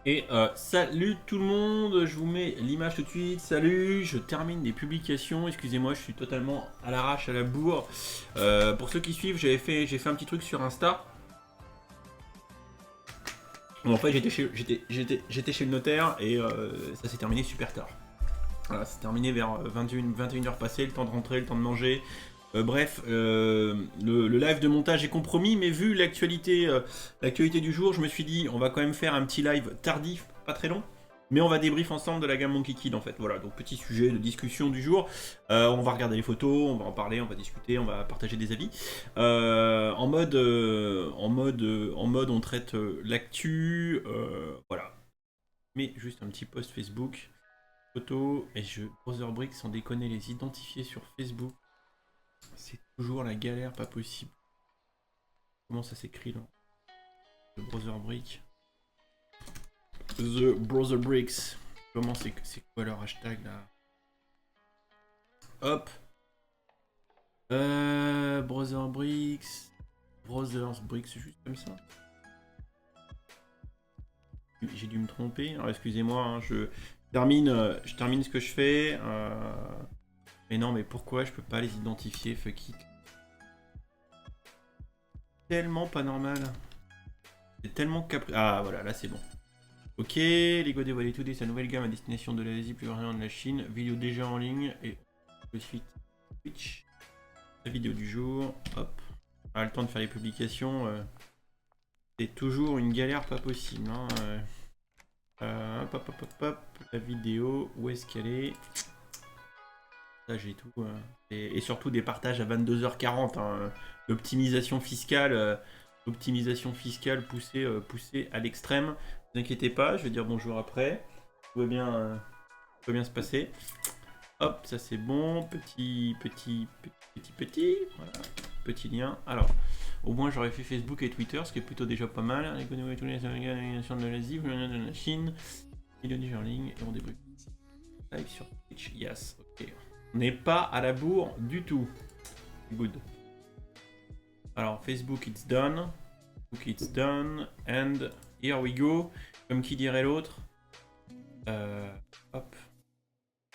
Et salut tout le monde, je vous mets l'image tout de suite, salut, je termine les publications, excusez-moi, je suis totalement à l'arrache, à la bourre. Pour ceux qui suivent, j'ai fait un petit truc sur Insta. En fait, j'étais chez le notaire et ça s'est terminé super tard. Voilà, c'est terminé vers 21 heures passées, le temps de rentrer, le temps de manger. Bref, le live de montage est compromis, mais vu l'actualité du jour, je me suis dit, on va quand même faire un petit live tardif, pas très long. Mais on va débrief ensemble de la gamme Monkey Kid en fait. Voilà, donc petit sujet de discussion du jour. On va regarder les photos, on va en parler, on va discuter, on va partager des avis. En mode, on traite l'actu. Voilà. Mais juste un petit post Facebook. Photos. Et Browserbrick, sans déconner, les identifier sur Facebook. C'est toujours la galère, pas possible. Comment ça s'écrit là? Le Browser Brick. The Browser Bricks. Comment c'est quoi leur hashtag là? Hop. Browser Bricks. Browsers Bricks, c'est juste comme ça. J'ai dû me tromper. Alors excusez-moi, hein, je termine ce que je fais. Mais non, mais pourquoi je peux pas les identifier? Fuck it. Tellement pas normal. C'est tellement capricieux. Ah voilà, là c'est bon. Ok, Lego dévoile tout sa nouvelle gamme à destination de l'Asie, plus vraiment de la Chine. Vidéo déjà en ligne et le suite Twitch. La vidéo du jour, hop. Ah, le temps de faire les publications, c'est toujours une galère pas possible. Hein. Hop, hop, hop, hop, hop. La vidéo, où est-ce qu'elle est? Là j'ai tout. Et surtout des partages à 22h40. Hein. L'optimisation fiscale. Poussée à l'extrême. Ne vous inquiétez pas, je vais dire bonjour après. Tout va bien se passer. Hop, ça c'est bon. Petit. Voilà. Petit lien. Alors, au moins j'aurais fait Facebook et Twitter, ce qui est plutôt déjà pas mal. L'économie et toutes les organisations de l'Asie, de la Chine. Il est déjà en ligne et on débriefe. Live sur Twitch. Yes, ok. On n'est pas à la bourre du tout. Good. Alors, Facebook, it's done. It's done. And here we go. Comme qui dirait l'autre. Hop.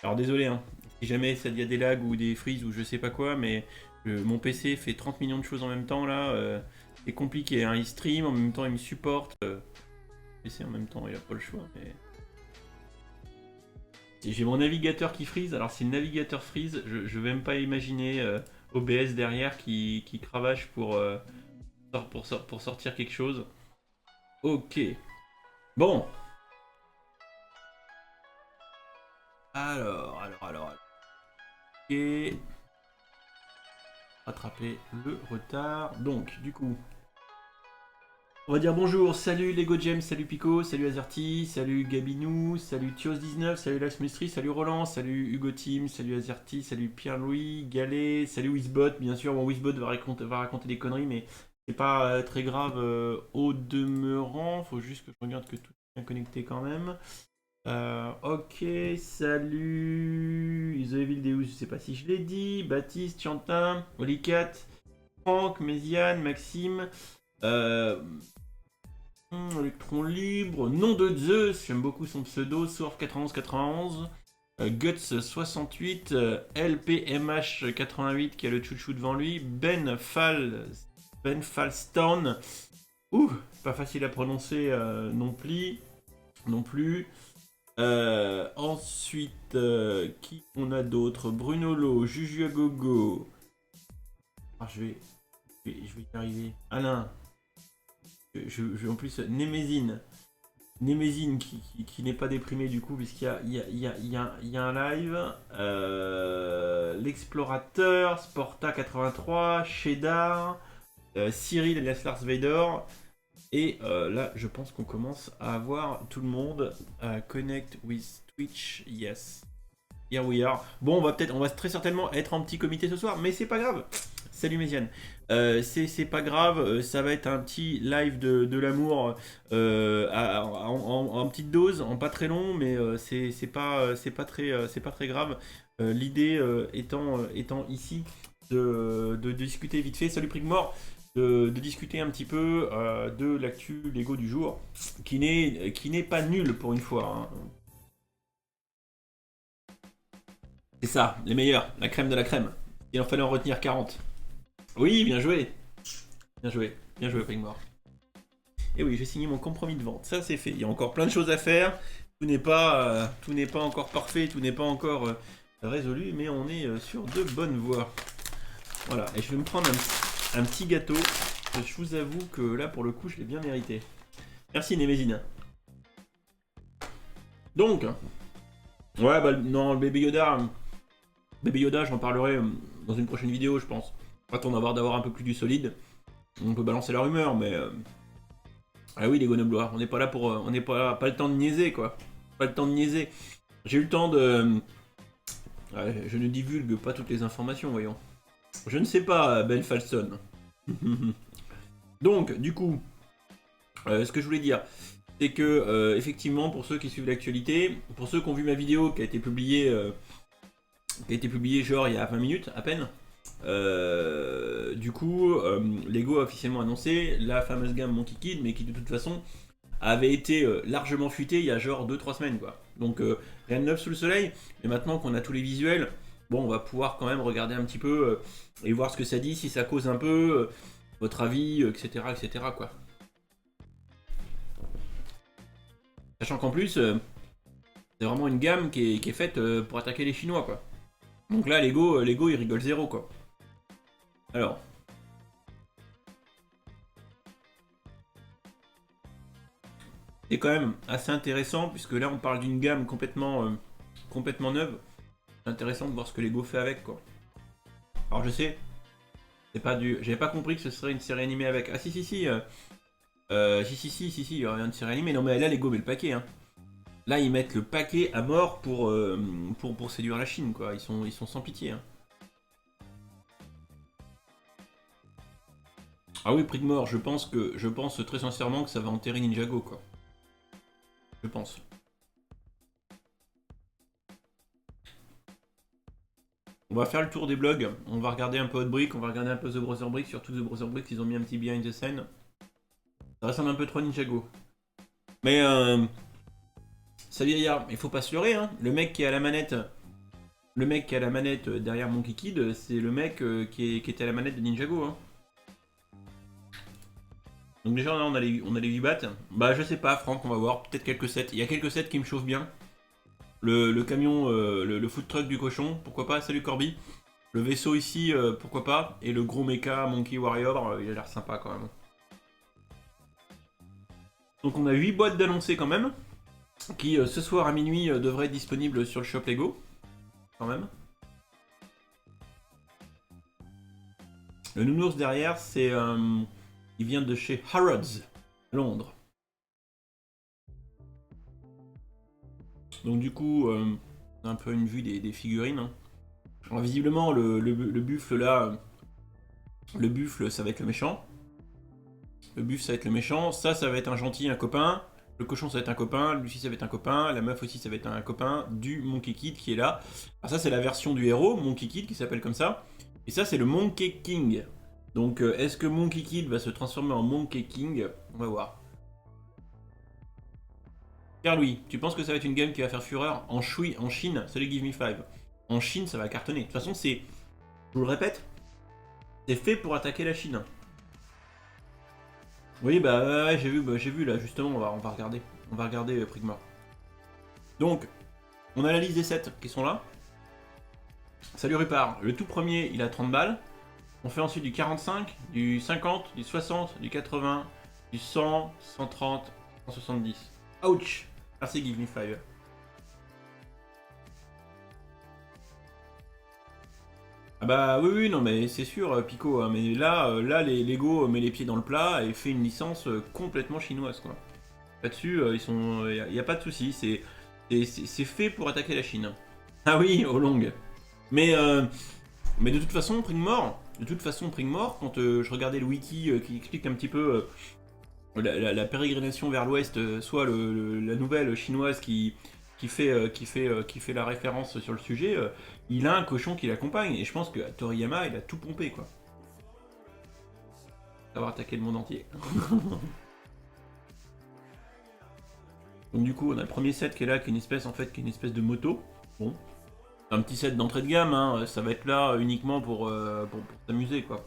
Alors désolé, hein. Si jamais il y a des lags ou des freezes ou je sais pas quoi, mais mon PC fait 30 millions de choses en même temps là. C'est compliqué, hein. Il stream, en même temps il me supporte. PC en même temps, il a pas le choix. Mais... J'ai mon navigateur qui freeze. Alors si le navigateur freeze, je vais même pas imaginer OBS derrière qui cravache pour sortir quelque chose. Ok. Bon. Alors. Ok. Rattraper le retard. Donc, du coup. On va dire bonjour, salut Lego James, salut Pico, salut Azerty, salut Gabinou, salut Thios19, salut Lax Mestri, salut Roland, salut Hugo Team, salut Azerty, salut Pierre-Louis, Galet, salut Wizbot, bien sûr, bon Wizbot va raconter des conneries, mais c'est pas très grave au demeurant, faut juste que je regarde que tout est bien connecté quand même. Ok, salut Isoeville je sais pas si je l'ai dit, Baptiste, Chantin, Olicat, Franck, Méziane, Maxime, Electron libre, nom de Zeus, j'aime beaucoup son pseudo, Sourf9191, Guts68, LPMH88 qui a le chouchou devant lui, Ben Falstone, pas facile à prononcer non plus. Ensuite, qui on a d'autres? Brunolo, Juju Agogo. Ah, je vais y arriver. Alain. En plus, Némésine qui n'est pas déprimé du coup, puisqu'il y a un live. L'Explorateur, Sporta83, Shedar, Cyril alias Lars Vader. Et là, je pense qu'on commence à avoir tout le monde. Connect with Twitch, yes. Here we are. Bon, on va très certainement être en petit comité ce soir, mais c'est pas grave. Salut Méziane. C'est pas grave, ça va être un petit live de l'amour en petite dose, en pas très long, mais c'est pas très grave. L'idée étant ici de discuter vite fait. Salut Prigmore. de discuter un petit peu de l'actu Lego du jour, qui n'est pas nul pour une fois. Hein. C'est ça, les meilleurs, la crème de la crème. Il en fallait en retenir 40. Oui, bien joué. Bien joué, Pringmore. Et oui, j'ai signé mon compromis de vente, ça c'est fait. Il y a encore plein de choses à faire. Tout n'est pas encore parfait, tout n'est pas encore résolu, mais on est sur de bonnes voies. Voilà, et je vais me prendre un petit gâteau. Je vous avoue que là, pour le coup, je l'ai bien mérité. Merci Némésine. Donc, ouais, bah non, le Baby Yoda, j'en parlerai dans une prochaine vidéo, je pense. Attends d'avoir un peu plus du solide. On peut balancer la rumeur, mais ah oui, les Gonoblois, on n'est pas là pour, on n'est pas le temps de niaiser quoi. Pas le temps de niaiser. J'ai eu le temps de, ouais, je ne divulgue pas toutes les informations, voyons. Je ne sais pas, Ben Falson. Donc, du coup, ce que je voulais dire, c'est que, effectivement, pour ceux qui suivent l'actualité, pour ceux qui ont vu ma vidéo qui a été publiée genre il y a 20 minutes à peine, du coup, Lego a officiellement annoncé la fameuse gamme Monkey Kid, mais qui de toute façon avait été largement fuitée il y a genre 2-3 semaines quoi. Donc rien de neuf sous le soleil, mais maintenant qu'on a tous les visuels, bon on va pouvoir quand même regarder un petit peu et voir ce que ça dit, si ça cause un peu, votre avis, etc. etc. quoi. Sachant qu'en plus, c'est vraiment une gamme qui est faite pour attaquer les Chinois quoi. Donc là Lego il rigole zéro quoi. Alors. C'est quand même assez intéressant puisque là on parle d'une gamme complètement neuve. C'est intéressant de voir ce que Lego fait avec quoi. Alors je sais, c'est pas du, j'avais pas compris que ce serait une série animée avec. Ah si, il y aurait une série animée. Non mais là Lego met le paquet. Hein. Là ils mettent le paquet à mort pour séduire la Chine quoi. Ils sont sans pitié. Hein. Ah oui, Prigmore, je pense très sincèrement que ça va enterrer Ninjago quoi. Je pense. On va faire le tour des blogs, on va regarder un peu Outbreak, on va regarder un peu The Brother Brick, surtout The Brother Brick, ils ont mis un petit behind the scene. Ça ressemble un peu trop à Ninjago. Mais ça vieillard, il faut pas se leurrer, hein. Le mec qui est à la manette derrière Monkey Kid, c'est le mec qui était à la manette de Ninjago. Hein. Donc déjà là on a les 8 battes. Bah je sais pas Franck, on va voir, peut-être quelques sets. Il y a quelques sets qui me chauffent bien. Le camion, le food truck du cochon, pourquoi pas, salut Corby. Le vaisseau ici, pourquoi pas. Et le gros mecha Monkey Warrior, il a l'air sympa quand même. Donc on a 8 boîtes d'annoncés quand même. Qui ce soir à minuit devraient être disponibles sur le shop Lego. Quand même. Le nounours derrière, c'est... il vient de chez Harrods, Londres. Donc du coup, on a un peu une vue des figurines. Hein. Alors visiblement, le buffle là, le buffle ça va être le méchant. Le buffle ça va être le méchant. Ça va être un gentil, un copain. Le cochon ça va être un copain. Lucie ça va être un copain. La meuf aussi ça va être un copain du Monkey Kid qui est là. Alors ça c'est la version du héros, Monkey Kid qui s'appelle comme ça. Et ça c'est le Monkey King. Donc est-ce que Monkey Kid va se transformer en Monkey King? On va voir. Pierre-Louis, tu penses que ça va être une game qui va faire fureur en Chine? Salut Give Me 5. En Chine, ça va cartonner. De toute façon, je vous le répète, c'est fait pour attaquer la Chine. Oui, bah ouais, j'ai vu là, justement, on va regarder. On va regarder Prigma. Donc, on a la liste des sets qui sont là. Salut Rupard, le tout premier, il a 30 balles. On fait ensuite du 45, du 50, du 60, du 80, du 100, 130, 170. Ouch! Merci Give Me 5. Ah bah oui, non mais c'est sûr Pico, hein, mais là les Lego met les pieds dans le plat et fait une licence complètement chinoise quoi. Là-dessus, y a pas de souci, c'est fait pour attaquer la Chine. Ah oui, au long. Mais de toute façon, Prigmore, quand je regardais le wiki qui explique un petit peu la pérégrination vers l'ouest, soit la nouvelle chinoise qui fait la référence sur le sujet, il a un cochon qui l'accompagne. Et je pense que Toriyama, il a tout pompé, quoi. D'avoir attaqué le monde entier. Donc du coup, on a le premier set qui est là, qui est une espèce, en fait, qui est une espèce de moto. Bon. Un petit set d'entrée de gamme, hein. Ça va être là uniquement pour s'amuser, quoi.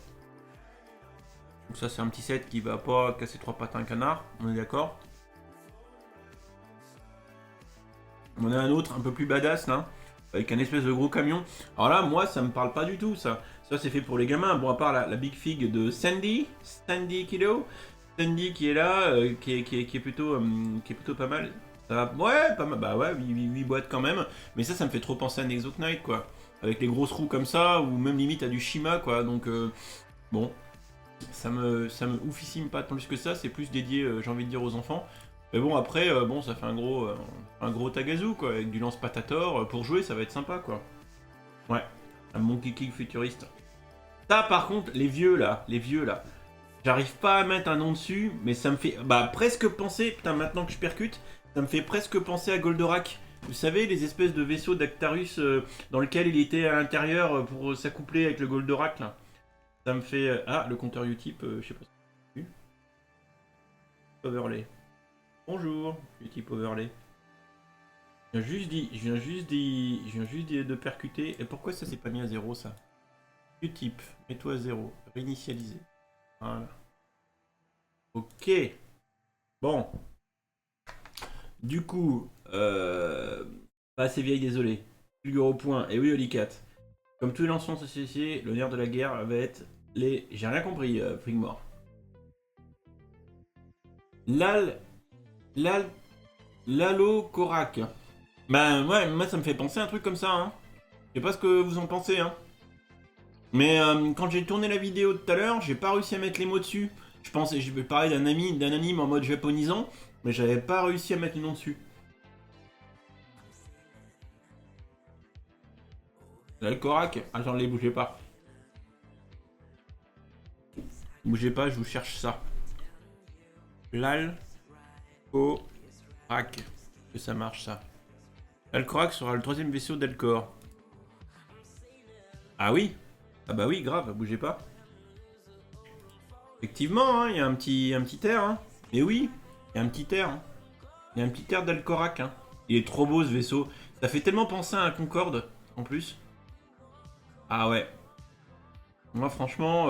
Donc ça, c'est un petit set qui va pas casser trois pattes à un canard, on est d'accord. On a un autre un peu plus badass là, avec un espèce de gros camion. Alors là, moi, ça me parle pas du tout, ça. Ça, c'est fait pour les gamins. Bon, à part la Big Fig de Sandy Kilo. Sandy qui est là, qui est plutôt pas mal. Ça va, ouais, pas mal. Bah ouais, 8 boîtes quand même. Mais ça me fait trop penser à un Exoknight, quoi. Avec les grosses roues comme ça, ou même limite à du Shima, quoi. Donc, bon. Ça me oufissime pas tant plus que ça. C'est plus dédié, j'ai envie de dire, aux enfants. Mais bon, après, bon, ça fait un gros Tagazu, quoi, avec du lance-patator. Pour jouer, ça va être sympa, quoi. Ouais, un Monkey King futuriste. Ça, par contre, les vieux, là, j'arrive pas à mettre un nom dessus, mais ça me fait, presque penser, putain, maintenant que je percute, ça me fait presque penser à Goldorak. Vous savez, les espèces de vaisseaux d'Actarus dans lequel il était à l'intérieur pour s'accoupler avec le Goldorak, là. Ça me fait... ah, le compteur Utip, je sais pas si vous Overlay. Bonjour, Utip Overlay. Je viens juste de percuter. Et pourquoi ça s'est pas mis à 0 ça? Utip, mets-toi à 0. Réinitialiser. Voilà. Ok. Bon. Du coup, pas assez vieille, désolé. Fulgure au point. Et oui, Olicat. Comme tous les lancements associés, le nerf de la guerre va être les... J'ai rien compris, Frigmore. Lalo Korak. Ben ouais, moi ça me fait penser à un truc comme ça, hein. Je sais pas ce que vous en pensez, hein. Mais quand j'ai tourné la vidéo tout à l'heure, j'ai pas réussi à mettre les mots dessus. Je pensais, je vais parler d'un anime en mode japonisant, mais j'avais pas réussi à mettre les noms dessus. L'Alcorac. Attendez, bougez pas. Bougez pas, je vous cherche ça. L'Alcorac. Que ça marche ça. L'Alcorac sera le troisième vaisseau d'Alcor. Ah oui? Ah bah oui, grave, bougez pas. Effectivement, hein, il y a un petit air. Hein. Mais oui, il y a un petit air. Hein. Il y a un petit air d'Alcorac. Hein. Il est trop beau ce vaisseau. Ça fait tellement penser à un Concorde, en plus. Ah ouais. Moi franchement,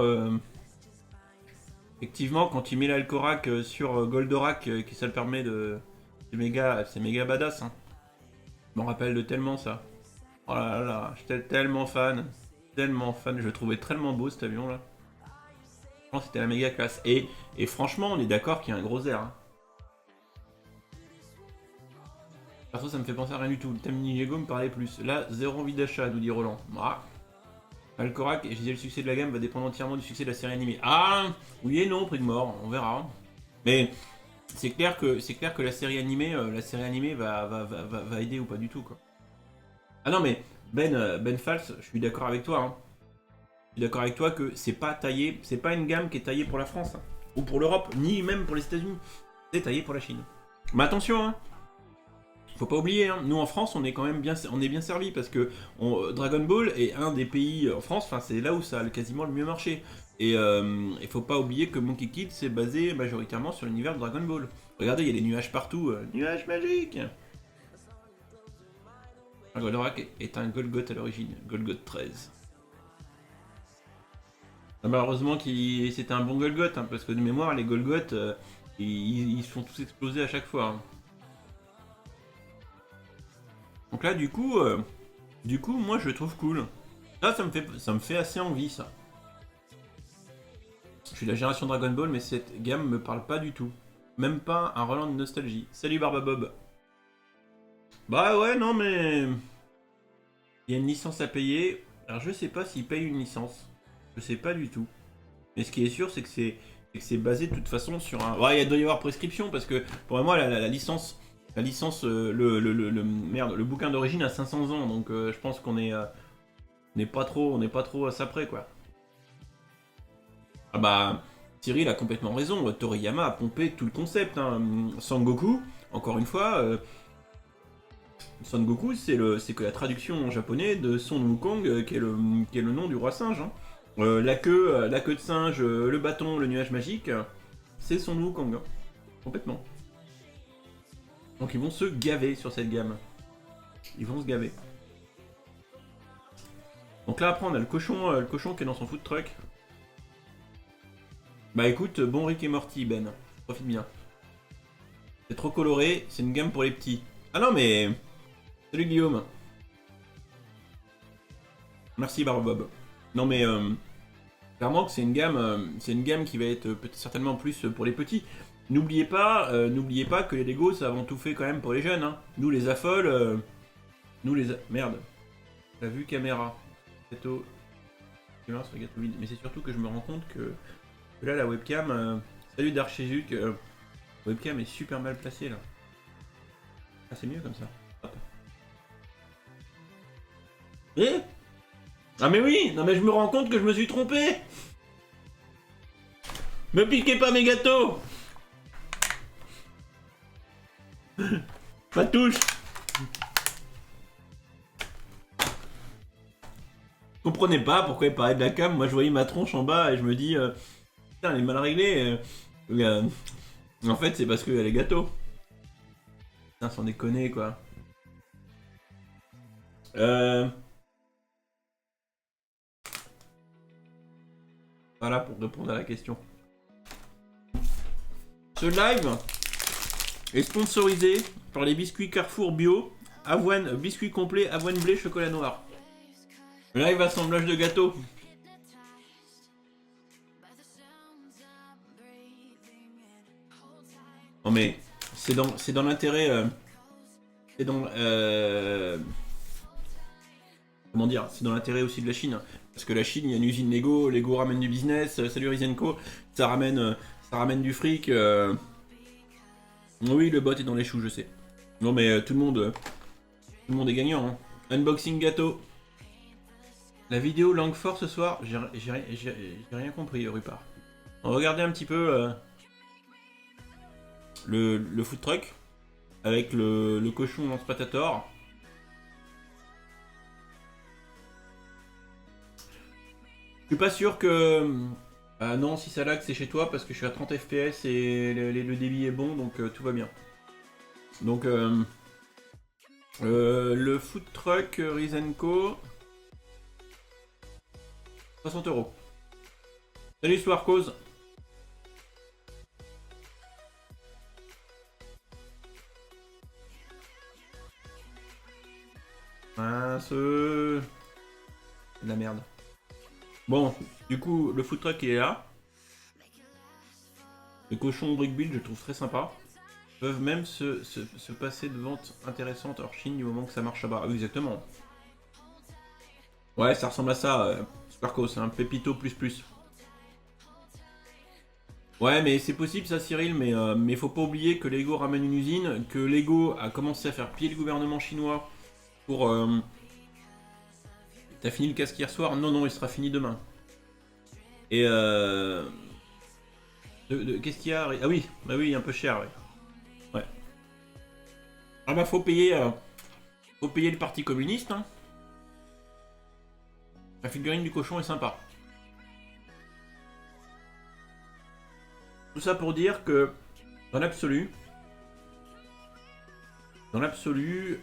effectivement, quand il met l'Alcorac sur Goldorak, qui ça le permet de... C'est méga badass. Hein. Je me rappelle de tellement ça. Oh là là, j'étais tellement fan. Tellement fan, je le trouvais tellement beau cet avion là. Je pense que c'était la méga classe. Et franchement, on est d'accord qu'il y a un gros air. Hein. Perso, ça me fait penser à rien du tout. Le thème Ninjago me parlait plus. Là, zéro envie d'achat, nous dit Roland. Ah. Alcorac, et je disais le succès de la gamme va dépendre entièrement du succès de la série animée. Ah, oui et non, prix de mort, on verra. Mais c'est clair que la série animée va aider ou pas du tout quoi. Ah non mais Ben Fals, je suis d'accord avec toi. Hein. Je suis d'accord avec toi que c'est pas taillé, c'est pas une gamme qui est taillée pour la France hein, ou pour l'Europe, ni même pour les États-Unis. C'est taillé pour la Chine. Mais attention, hein. Faut pas oublier, hein, nous en France, on est quand même bien servi parce que Dragon Ball est un des pays en France, enfin c'est là où ça a quasiment le mieux marché. Et il faut pas oublier que Monkey Kid s'est basé majoritairement sur l'univers de Dragon Ball. Regardez, il y a des nuages partout, nuages magiques. Goldorak est un Golgoth à l'origine, Golgoth 13. Ah, malheureusement c'était un bon Golgoth, hein, parce que de mémoire, les Golgoth, ils se font tous exploser à chaque fois. Hein. Donc là, du coup, moi, je le trouve cool. Là, ça me fait assez envie, ça. Je suis de la génération Dragon Ball, mais cette gamme me parle pas du tout. Même pas un relent de nostalgie. Salut Barbabob. Bah ouais, non, mais... Il y a une licence à payer. Alors, je sais pas s'il paye une licence. Je sais pas du tout. Mais ce qui est sûr, c'est que c'est basé de toute façon sur un... Ouais, il doit y avoir prescription, parce que, pour moi, la licence... La licence, le bouquin d'origine a 500 ans, donc je pense qu'on est, pas trop à ça près, quoi. Ah bah, Cyril a complètement raison, Toriyama a pompé tout le concept, hein. Sangoku, encore une fois, Sangoku, c'est que la traduction en japonais de Son Wukong, qui est le nom du roi singe, hein. La queue de singe, le bâton, le nuage magique, c'est son Wukong. Complètement. Donc ils vont se gaver sur cette gamme. Ils vont se gaver. Donc là après on a le cochon qui est dans son food truck. Bah écoute, bon Rick et Morty Ben, profite bien. C'est trop coloré, c'est une gamme pour les petits. Ah non mais... Salut Guillaume. Merci Barbob. Non mais... clairement que c'est une gamme qui va être certainement plus pour les petits. N'oubliez pas que les Lego ça avant tout fait quand même pour les jeunes. Hein. Nous les affoles, merde. La vue caméra. Gâteau. Gâteau vide. Mais c'est surtout que je me rends compte que là la webcam. Salut Darchezuk. La webcam est super mal placée là. Ah c'est mieux comme ça. Hop. Eh ah mais oui. Non mais je me rends compte que je me suis trompé. Me piquez pas mes gâteaux. Ma touche. Je comprenais pas pourquoi il parlait de la cam. Moi je voyais ma tronche en bas et je me dis putain elle est mal réglée. En fait c'est parce qu'il y a les gâteaux. Putain sans déconner quoi. Voilà pour répondre à la question. Ce live est sponsorisé par les biscuits Carrefour Bio, avoine, biscuit complet, avoine blé, chocolat noir. Le live assemblage de gâteaux. Non mais c'est dans l'intérêt. C'est dans comment dire, c'est dans l'intérêt aussi de la Chine. Parce que la Chine, il y a une usine Lego, Lego ramène du business, salut Rizenko, ça ramène du fric. Oui, le bot est dans les choux, je sais. Non mais tout le monde est gagnant. Hein. Unboxing gâteau. La vidéo langue fort ce soir, j'ai rien compris, Rupard. On va regarder un petit peu le food truck avec le cochon lance-patator. Je suis pas sûr que... Ah non, si ça lag, c'est chez toi parce que je suis à 30 fps et le débit est bon, donc tout va bien. Donc, le food truck Rizenko, 60 €. Salut Swarcos. Ah, c'est de la merde. Bon, du coup, le food truck il est là. Les cochons Brick Build, je trouve très sympa. Peuvent même se passer de ventes intéressantes hors Chine du moment que ça marche là-bas. Ah, oui, exactement. Ouais, ça ressemble à ça, Sparko, c'est un Pépito plus. Ouais, mais c'est possible ça, Cyril, mais faut pas oublier que Lego ramène une usine, que Lego a commencé à faire plier le gouvernement chinois pour... T'as fini le casque hier soir? Non, il sera fini demain. Et qu'est-ce qu'il y a? Ah oui, bah oui, un peu cher, ouais. Ah bah faut payer le parti communiste, hein. La figurine du cochon est sympa. Tout ça pour dire que, dans l'absolu, je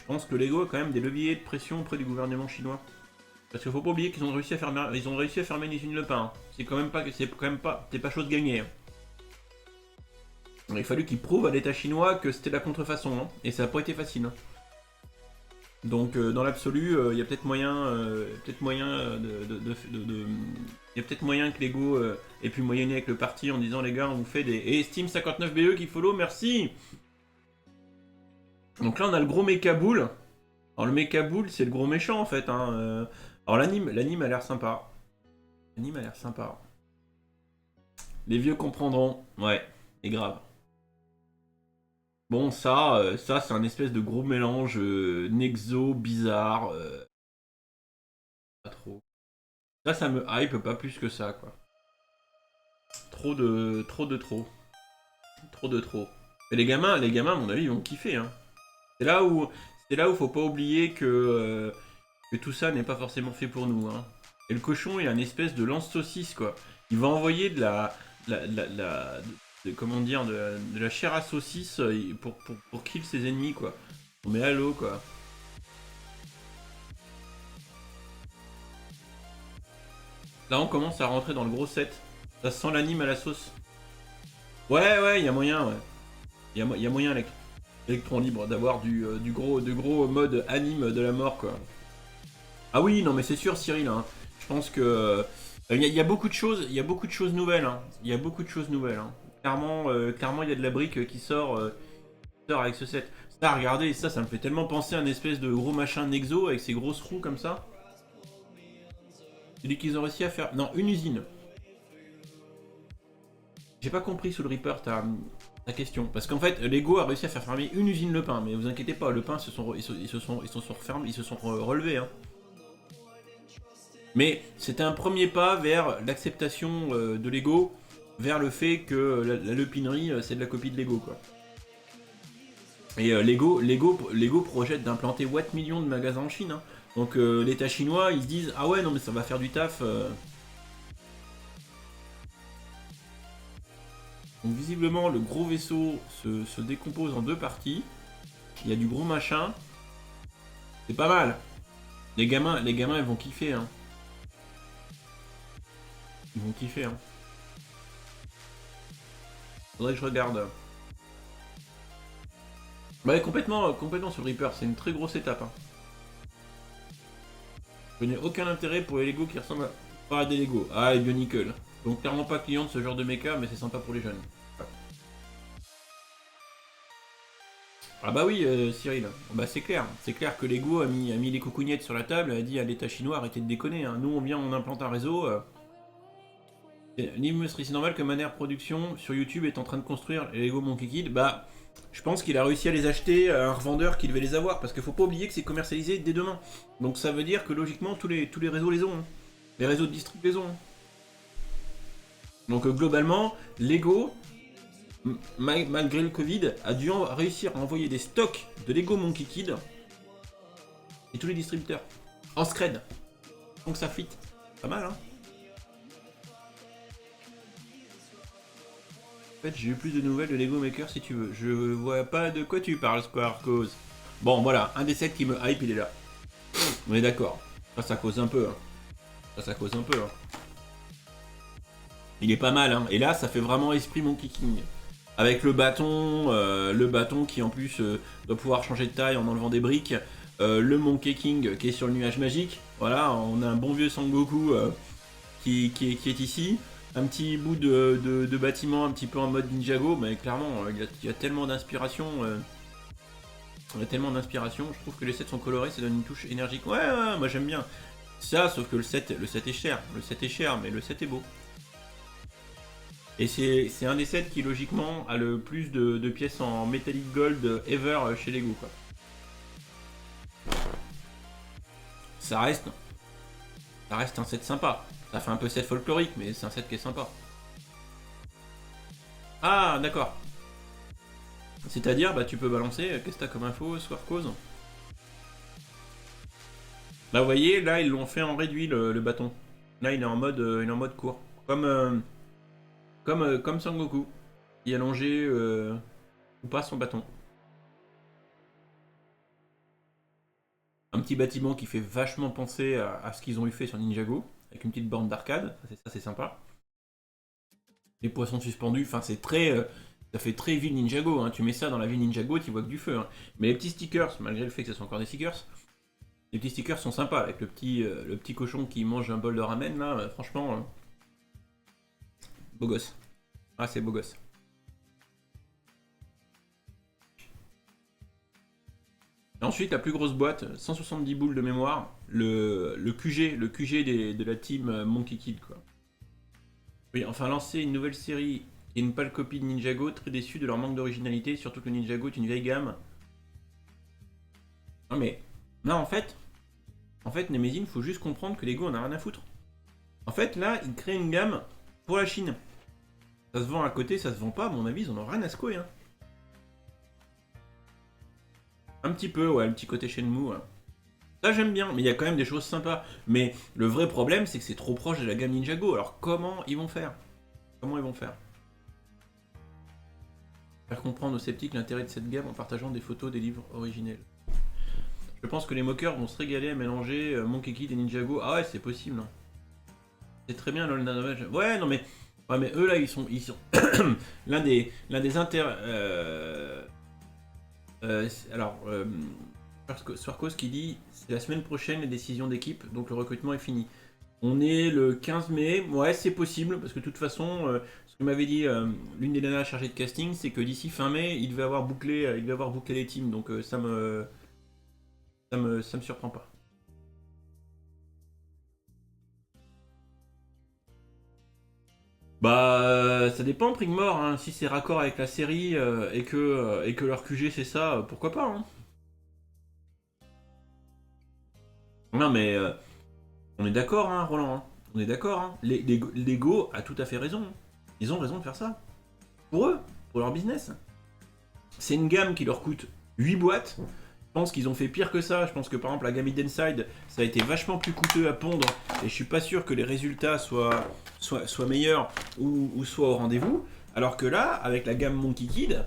pense que Lego a quand même des leviers de pression auprès du gouvernement chinois. Parce qu'il faut pas oublier qu'ils ont réussi à fermer une usine Le Pain. C'est quand même pas chose gagnée. Hein. Il a fallu qu'ils prouvent à l'État chinois que c'était la contrefaçon, hein, et ça n'a pas été facile. Hein. Donc dans l'absolu, il y a peut-être moyen, il y a peut-être moyen que Lego ait pu moyenner avec le parti en disant les gars, on vous fait des... Et Steam 59BE qui follow, merci. Donc là on a le gros Mecha Bull. Alors le Mecha Bull c'est le gros méchant en fait. Hein. Alors l'anime a l'air sympa. L'anime a l'air sympa. Les vieux comprendront. Ouais, et grave. Bon, ça c'est un espèce de gros mélange Nexo bizarre. Pas trop. Ça me hype pas plus que ça, quoi. Trop. Et les gamins, à mon avis, ils vont kiffer. Hein. C'est là où faut pas oublier que que tout ça n'est pas forcément fait pour nous. Hein. Et le cochon, il a une espèce de lance-saucisse, quoi. Il va envoyer de comment dire, de la chair à saucisse pour kill ses ennemis, quoi. Mais allô, quoi. Là, on commence à rentrer dans le gros set. Ça sent l'anime à la sauce. Ouais, il y a moyen, ouais. Il y a moyen, l'électron libre, d'avoir du gros mode anime de la mort, quoi. Ah oui, non, mais c'est sûr, Cyril. Hein. Je pense que il y a beaucoup de choses, il y a beaucoup de choses nouvelles. Hein. Il y a beaucoup de choses nouvelles. Hein. Clairement, il y a de la brique qui sort avec ce set. Ça, regardez, ça me fait tellement penser à un espèce de gros machin Nexo avec ses grosses roues comme ça. C'est dit qu'ils ont réussi à faire. Non, une usine. J'ai pas compris sous le Reaper ta question. Parce qu'en fait, Lego a réussi à faire fermer une usine Le Pain. Mais vous inquiétez pas, Le Pain, ils se sont relevés. Hein. Mais c'était un premier pas vers l'acceptation de Lego, vers le fait que la lepinerie, c'est de la copie de Lego, quoi. Et Lego projette d'implanter Watt millions de magasins en Chine. Hein. Donc l'État chinois, ils se disent ah ouais non mais ça va faire du taf. Donc visiblement le gros vaisseau se décompose en deux parties. Il y a du gros machin. C'est pas mal. Les gamins ils vont kiffer. Hein. Ils vont kiffer. Hein. Faudrait que je regarde. Bah complètement sur le Reaper, c'est une très grosse étape. Hein. Je n'ai aucun intérêt pour les Lego qui ressemblent à des Lego. Ah, les Bionicle. Donc clairement pas client de ce genre de mecha, mais c'est sympa pour les jeunes. Ouais. Ah bah oui, Cyril. Bah c'est clair que Lego a mis les coucougnettes sur la table, a dit à l'État chinois arrêtez de déconner. Hein. Nous on implante un réseau. C'est normal que Manner Production sur YouTube est en train de construire les Lego Monkey Kid. Bah, je pense qu'il a réussi à les acheter à un revendeur qui devait les avoir. Parce qu'il faut pas oublier que c'est commercialisé dès demain. Donc ça veut dire que logiquement tous les réseaux les ont. Hein. Les réseaux de distrib les ont. Hein. Donc globalement, Lego, malgré le Covid, a dû réussir à envoyer des stocks de Lego Monkey Kid et tous les distributeurs. En scred. Donc ça fit. Pas mal, hein. En fait, j'ai eu plus de nouvelles de Lego Maker si tu veux. Je vois pas de quoi tu parles, Squarcos. Bon, voilà, un des sets qui me hype, il est là. On est d'accord. Ça cause un peu. Hein. Ça cause un peu. Hein. Il est pas mal, hein. Et là, ça fait vraiment esprit Monkey King. Avec le bâton qui en plus doit pouvoir changer de taille en enlevant des briques. Le Monkey King qui est sur le nuage magique. Voilà, on a un bon vieux Sangoku qui est ici. Un petit bout de bâtiment un petit peu en mode Ninjago, mais clairement, il y a tellement d'inspiration. Il y a tellement d'inspiration. Je trouve que les sets sont colorés, ça donne une touche énergique. Ouais, moi j'aime bien. Ça, sauf que le set est cher. Le set est cher, mais le set est beau. Et c'est un des sets qui, logiquement, a le plus de pièces en Metallic Gold ever chez Lego, quoi. Ça reste un set sympa. Ça fait un peu set folklorique, mais c'est un set qui est sympa. Ah, d'accord. C'est-à-dire, bah tu peux balancer, qu'est-ce que t'as comme info, Swarcause? Là, vous voyez, là, ils l'ont fait en réduit, le bâton. Là, il est en mode court. Comme Sangoku. Il a allongé ou pas son bâton. Un petit bâtiment qui fait vachement penser à ce qu'ils ont eu fait sur Ninjago. Avec une petite borne d'arcade, ça c'est sympa. Les poissons suspendus, enfin c'est très... ça fait très ville Ninjago, hein. Tu mets ça dans la ville Ninjago, tu vois que du feu. Hein. Mais les petits stickers, malgré le fait que ce soit encore des stickers, les petits stickers sont sympas, avec le petit cochon qui mange un bol de ramen, là, franchement... beau gosse. Ah, c'est beau gosse. Et ensuite, la plus grosse boîte, 170 boules de mémoire, le QG de la team Monkey Kid, quoi. Oui, enfin lancer une nouvelle série et une pâle copie de Ninjago, très déçu de leur manque d'originalité, surtout que le Ninjago est une vieille gamme. Non mais, non en fait, Nemesis, faut juste comprendre que Lego en a rien à foutre. En fait, là, ils créent une gamme pour la Chine. Ça se vend à côté, ça se vend pas, à mon avis, ils en ont rien à secouer, hein. Un petit peu, ouais, le petit côté Shenmue. Ouais. Ça j'aime bien, mais il y a quand même des choses sympas. Mais le vrai problème, c'est que c'est trop proche de la gamme Ninjago. Alors comment ils vont faire? Comment ils vont faire? Faire comprendre aux sceptiques l'intérêt de cette gamme en partageant des photos des livres originels. Je pense que les moqueurs vont se régaler à mélanger Monkey Kid et Ninjago. Ah ouais, c'est possible. Hein. C'est très bien LOL Nanomage. Ouais, non mais... Ouais, mais eux là, ils sont l'un des alors, Swarkos qui dit c'est la semaine prochaine les décisions d'équipe, donc le recrutement est fini. On est le 15 mai, ouais c'est possible, parce que de toute façon, ce que m'avait dit l'une des nanas chargées de casting, c'est que d'ici fin mai, il devait avoir bouclé les teams, donc ça me surprend pas. Bah, ça dépend, Prigmore, hein. Si c'est raccord avec la série et que leur QG c'est ça, pourquoi pas, hein. Non, mais on est d'accord, hein, Roland, hein. On est d'accord, hein. Lego a tout à fait raison. Ils ont raison de faire ça. Pour eux, pour leur business. C'est une gamme qui leur coûte 8 boîtes. Je pense qu'ils ont fait pire que ça. Je pense que par exemple la gamme Hidden Side, ça a été vachement plus coûteux à pondre. Et je suis pas sûr que les résultats soient meilleurs ou soient au rendez-vous. Alors que là, avec la gamme Monkey Kid,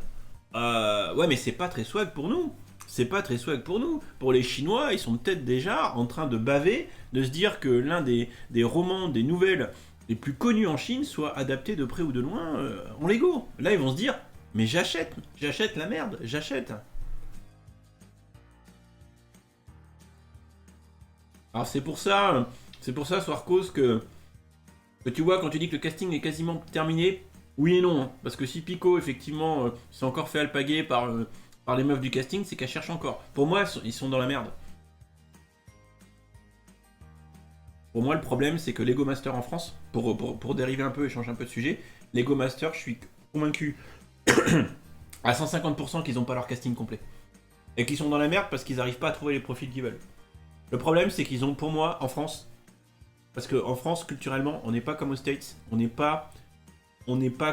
ouais mais c'est pas très swag pour nous. C'est pas très swag pour nous. Pour les Chinois, ils sont peut-être déjà en train de baver, de se dire que l'un des romans, des nouvelles les plus connus en Chine soit adapté de près ou de loin en Lego. Là, ils vont se dire, mais j'achète la merde, j'achète. Alors c'est pour ça, Swarkos, que tu vois, quand tu dis que le casting est quasiment terminé, oui et non. Hein. Parce que si Pico, effectivement, s'est encore fait alpaguer par les meufs du casting, c'est qu'elles cherchent encore. Pour moi, ils sont dans la merde. Pour moi, le problème, c'est que Lego Master en France, pour dériver un peu et changer un peu de sujet, Lego Master, je suis convaincu à 150% qu'ils n'ont pas leur casting complet. Et qu'ils sont dans la merde parce qu'ils n'arrivent pas à trouver les profils qu'ils veulent. Le problème, c'est qu'ils ont, pour moi, en France, parce qu'en France, culturellement, on n'est pas comme aux States, on n'est pas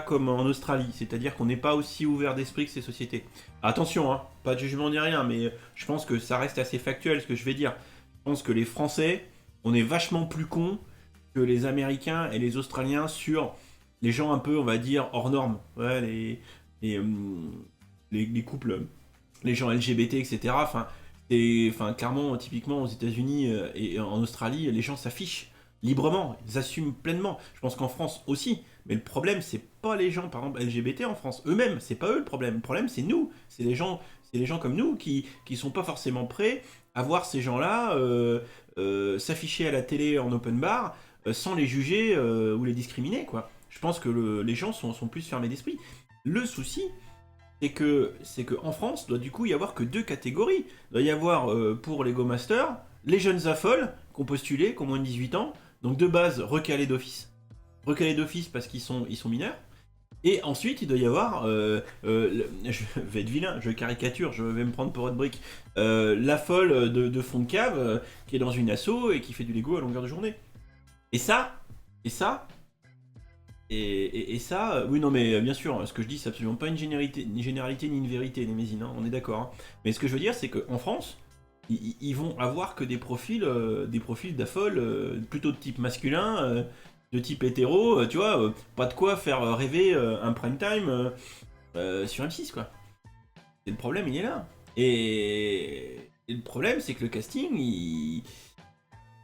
comme en Australie, c'est-à-dire qu'on n'est pas aussi ouvert d'esprit que ces sociétés. Attention, hein, pas de jugement ni rien, mais je pense que ça reste assez factuel ce que je vais dire. Je pense que les Français, on est vachement plus cons que les Américains et les Australiens sur les gens un peu, on va dire, hors normes. Ouais, les couples, les gens LGBT, etc. Enfin, clairement, typiquement aux États-Unis et en Australie, les gens s'affichent librement, ils assument pleinement. Je pense qu'en France aussi. Mais le problème, c'est pas les gens, par exemple, LGBT en France. Eux-mêmes, c'est pas eux le problème. Le problème, c'est nous. C'est les gens comme nous qui sont pas forcément prêts à voir ces gens-là s'afficher à la télé en open bar sans les juger ou les discriminer, quoi. Je pense que les gens sont plus fermés d'esprit. Le souci, c'est que en France, doit du coup y avoir que deux catégories. Il doit y avoir pour les Go Masters, les jeunes affoles qui ont postulé, qui ont moins de 18 ans, donc de base recalés d'office. Recalés d'office parce qu'ils sont mineurs. Et ensuite, il doit y avoir, je vais être vilain, je caricature, je vais me prendre pour Hot la folle de fond de cave qui est dans une asso et qui fait du Lego à longueur de journée. Et ça, et ça, et ça, oui, non, mais bien sûr, ce que je dis, c'est absolument pas une généralité ni une vérité, Némésine, hein, on est d'accord. Hein. Mais ce que je veux dire, c'est qu'en France, ils vont avoir que des profils d'affoles, plutôt de type masculin, de type hétéro, tu vois, pas de quoi faire rêver un prime time sur M6, quoi. Et le problème, il est là. Et le problème, c'est que le casting,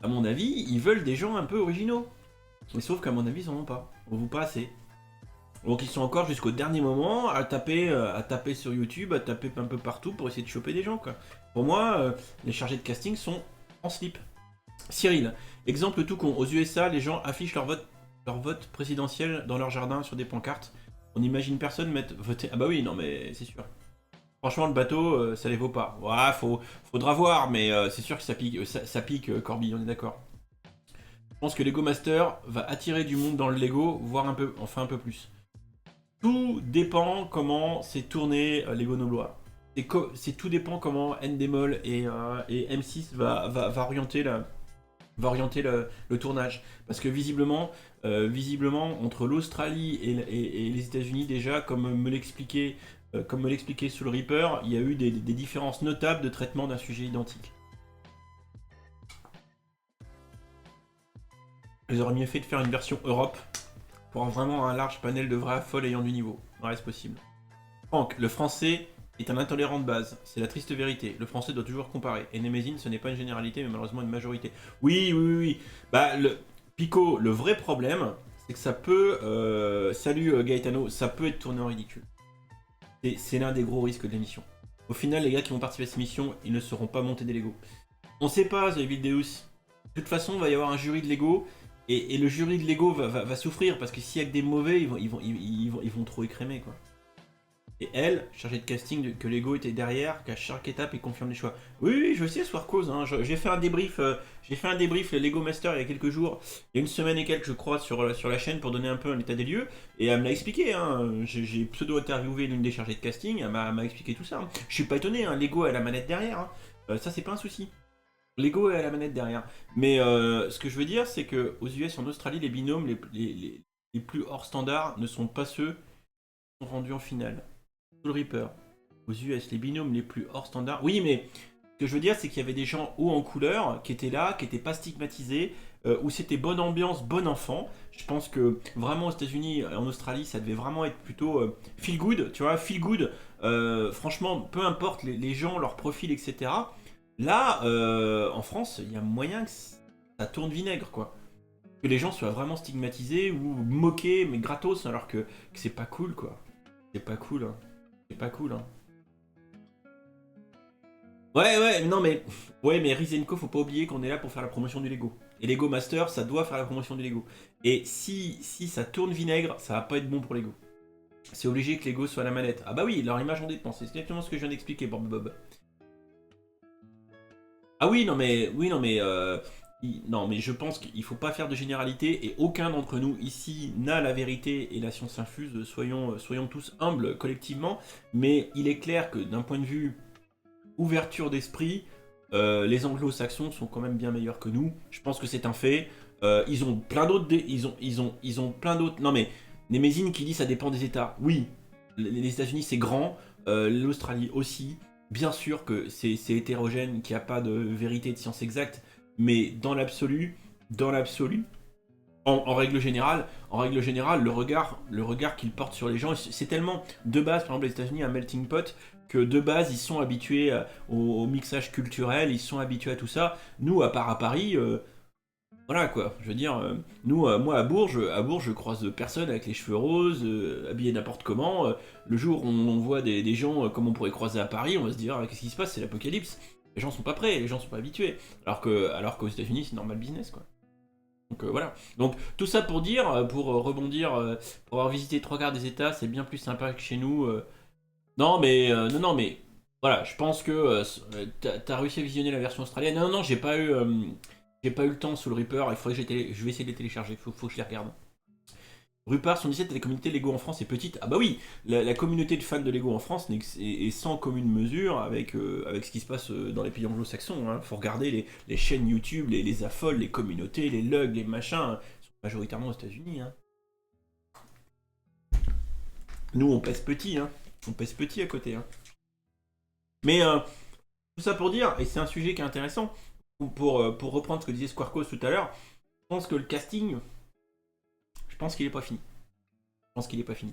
à mon avis, ils veulent des gens un peu originaux. Mais sauf qu'à mon avis, ils en ont pas. On vous pas assez. Donc ils sont encore jusqu'au dernier moment à taper sur YouTube, à taper un peu partout pour essayer de choper des gens, quoi. Pour moi, les chargés de casting sont en slip. Cyril, exemple tout con. Aux USA, les gens affichent leur vote présidentiel dans leur jardin sur des pancartes. On n'imagine personne mettre voter. Ah bah oui, non mais c'est sûr. Franchement, le bateau, ça les vaut pas. Ouais, faudra voir, mais c'est sûr que ça pique, ça pique Corby, on est d'accord. Je pense que Lego Master va attirer du monde dans le Lego, voire enfin un peu plus. Tout dépend comment c'est tourné Lego Noblois. Tout dépend comment Endemol et M6 va orienter le tournage. Parce que visiblement, entre l'Australie et les États-Unis déjà, comme me l'expliquait sous le Reaper, il y a eu des différences notables de traitement d'un sujet identique. Ils auraient mieux fait de faire une version Europe pour avoir vraiment un large panel de vrais folles ayant du niveau. Ouais, c'est possible. Franck, le français est un intolérant de base. C'est la triste vérité. Le français doit toujours comparer. Et Nemesis, ce n'est pas une généralité, mais malheureusement une majorité. Oui, oui, oui, oui. Bah, Pico, le vrai problème, c'est que ça peut... Salut Gaetano, ça peut être tourné en ridicule. C'est l'un des gros risques de l'émission. Au final, les gars qui vont participer à cette émission, ils ne seront pas montés des Lego. On sait pas, The Evil Deus. De toute façon, il va y avoir un jury de Lego. Et le jury de Lego va souffrir parce que s'il y a que des mauvais, ils vont trop écrémer quoi. Et elle, chargée de casting, que Lego était derrière, qu'à chaque étape il confirme les choix. Oui, oui, je sais, Swarcause, hein, j'ai fait un débrief, le Lego Master il y a quelques jours, il y a une semaine et quelques je crois sur la chaîne pour donner un peu un état des lieux, et elle me l'a expliqué, hein, j'ai pseudo-interviewé l'une des chargées de casting, elle m'a expliqué tout ça. Hein. Je suis pas étonné, hein, Lego a la manette derrière, hein. Ça c'est pas un souci. Lego est à la manette derrière. Mais ce que je veux dire, c'est que aux US et en Australie, les binômes les plus hors standard ne sont pas ceux qui sont rendus en finale. Soul Reaper. Aux US, les binômes les plus hors standard. Oui, mais ce que je veux dire, c'est qu'il y avait des gens hauts en couleur qui étaient là, qui n'étaient pas stigmatisés, où c'était bonne ambiance, bon enfant. Je pense que vraiment aux États-Unis et en Australie, ça devait vraiment être plutôt feel good, tu vois, feel good. Franchement, peu importe les gens, leur profil, etc. Là, en France, il y a moyen que ça tourne vinaigre, quoi. Que les gens soient vraiment stigmatisés ou moqués, mais gratos, alors que c'est pas cool, quoi. C'est pas cool, hein. C'est pas cool, hein. Ouais, ouais, non, mais... Ouais, mais Rizenko, faut pas oublier qu'on est là pour faire la promotion du Lego. Et Lego Master, ça doit faire la promotion du Lego. Et si ça tourne vinaigre, ça va pas être bon pour Lego. C'est obligé que Lego soit à la manette. Ah bah oui, leur image en dépense. C'est exactement ce que je viens d'expliquer, Bob. Ah oui, non mais, non mais je pense qu'il faut pas faire de généralité et aucun d'entre nous ici n'a la vérité et la science infuse. Soyons tous humbles collectivement, mais il est clair que d'un point de vue ouverture d'esprit, les Anglo-Saxons sont quand même bien meilleurs que nous. Je pense que c'est un fait. Ils ont plein d'autres, ils ont plein d'autres. Non mais Nemesine qui dit ça dépend des États. Oui, les États-Unis c'est grand, l'Australie aussi. Bien sûr que c'est hétérogène, qu'il n'y a pas de vérité de science exacte, mais dans l'absolu, en règle générale, le regard qu'ils portent sur les gens, c'est tellement de base, par exemple les États-Unis, un melting pot, que de base ils sont habitués au mixage culturel, ils sont habitués à tout ça. Nous, à part à Paris, voilà quoi, je veux dire, moi à Bourges, je croise personne avec les cheveux roses, habillé n'importe comment. Le jour où on voit des gens comme on pourrait croiser à Paris, on va se dire qu'est-ce qui se passe, c'est l'apocalypse. Les gens sont pas prêts, les gens sont pas habitués. Alors qu'aux États-Unis, c'est normal business quoi. Donc voilà. Donc tout ça pour dire, pour rebondir, pour avoir visité trois quarts des États, c'est bien plus sympa que chez nous. Non mais non mais voilà, je pense que t'as réussi à visionner la version australienne. Non non, j'ai pas eu le temps sous le Reaper, il faudrait que je vais essayer de les télécharger, faut que je les regarde. Rupert 117, la communauté Lego en France est petite. Ah bah oui, la communauté de fans de Lego en France est sans commune mesure avec ce qui se passe dans les pays anglo-saxons. Hein. Faut regarder les chaînes YouTube, les affoles, les communautés, les lugs, les machins. Hein. Ils sont majoritairement aux États-Unis. Hein. Nous, on pèse petit. Hein. On pèse petit à côté. Hein. Mais tout ça pour dire, et c'est un sujet qui est intéressant, pour reprendre ce que disait Squarcos tout à l'heure, je pense que le casting, je pense qu'il est pas fini. Je pense qu'il est pas fini.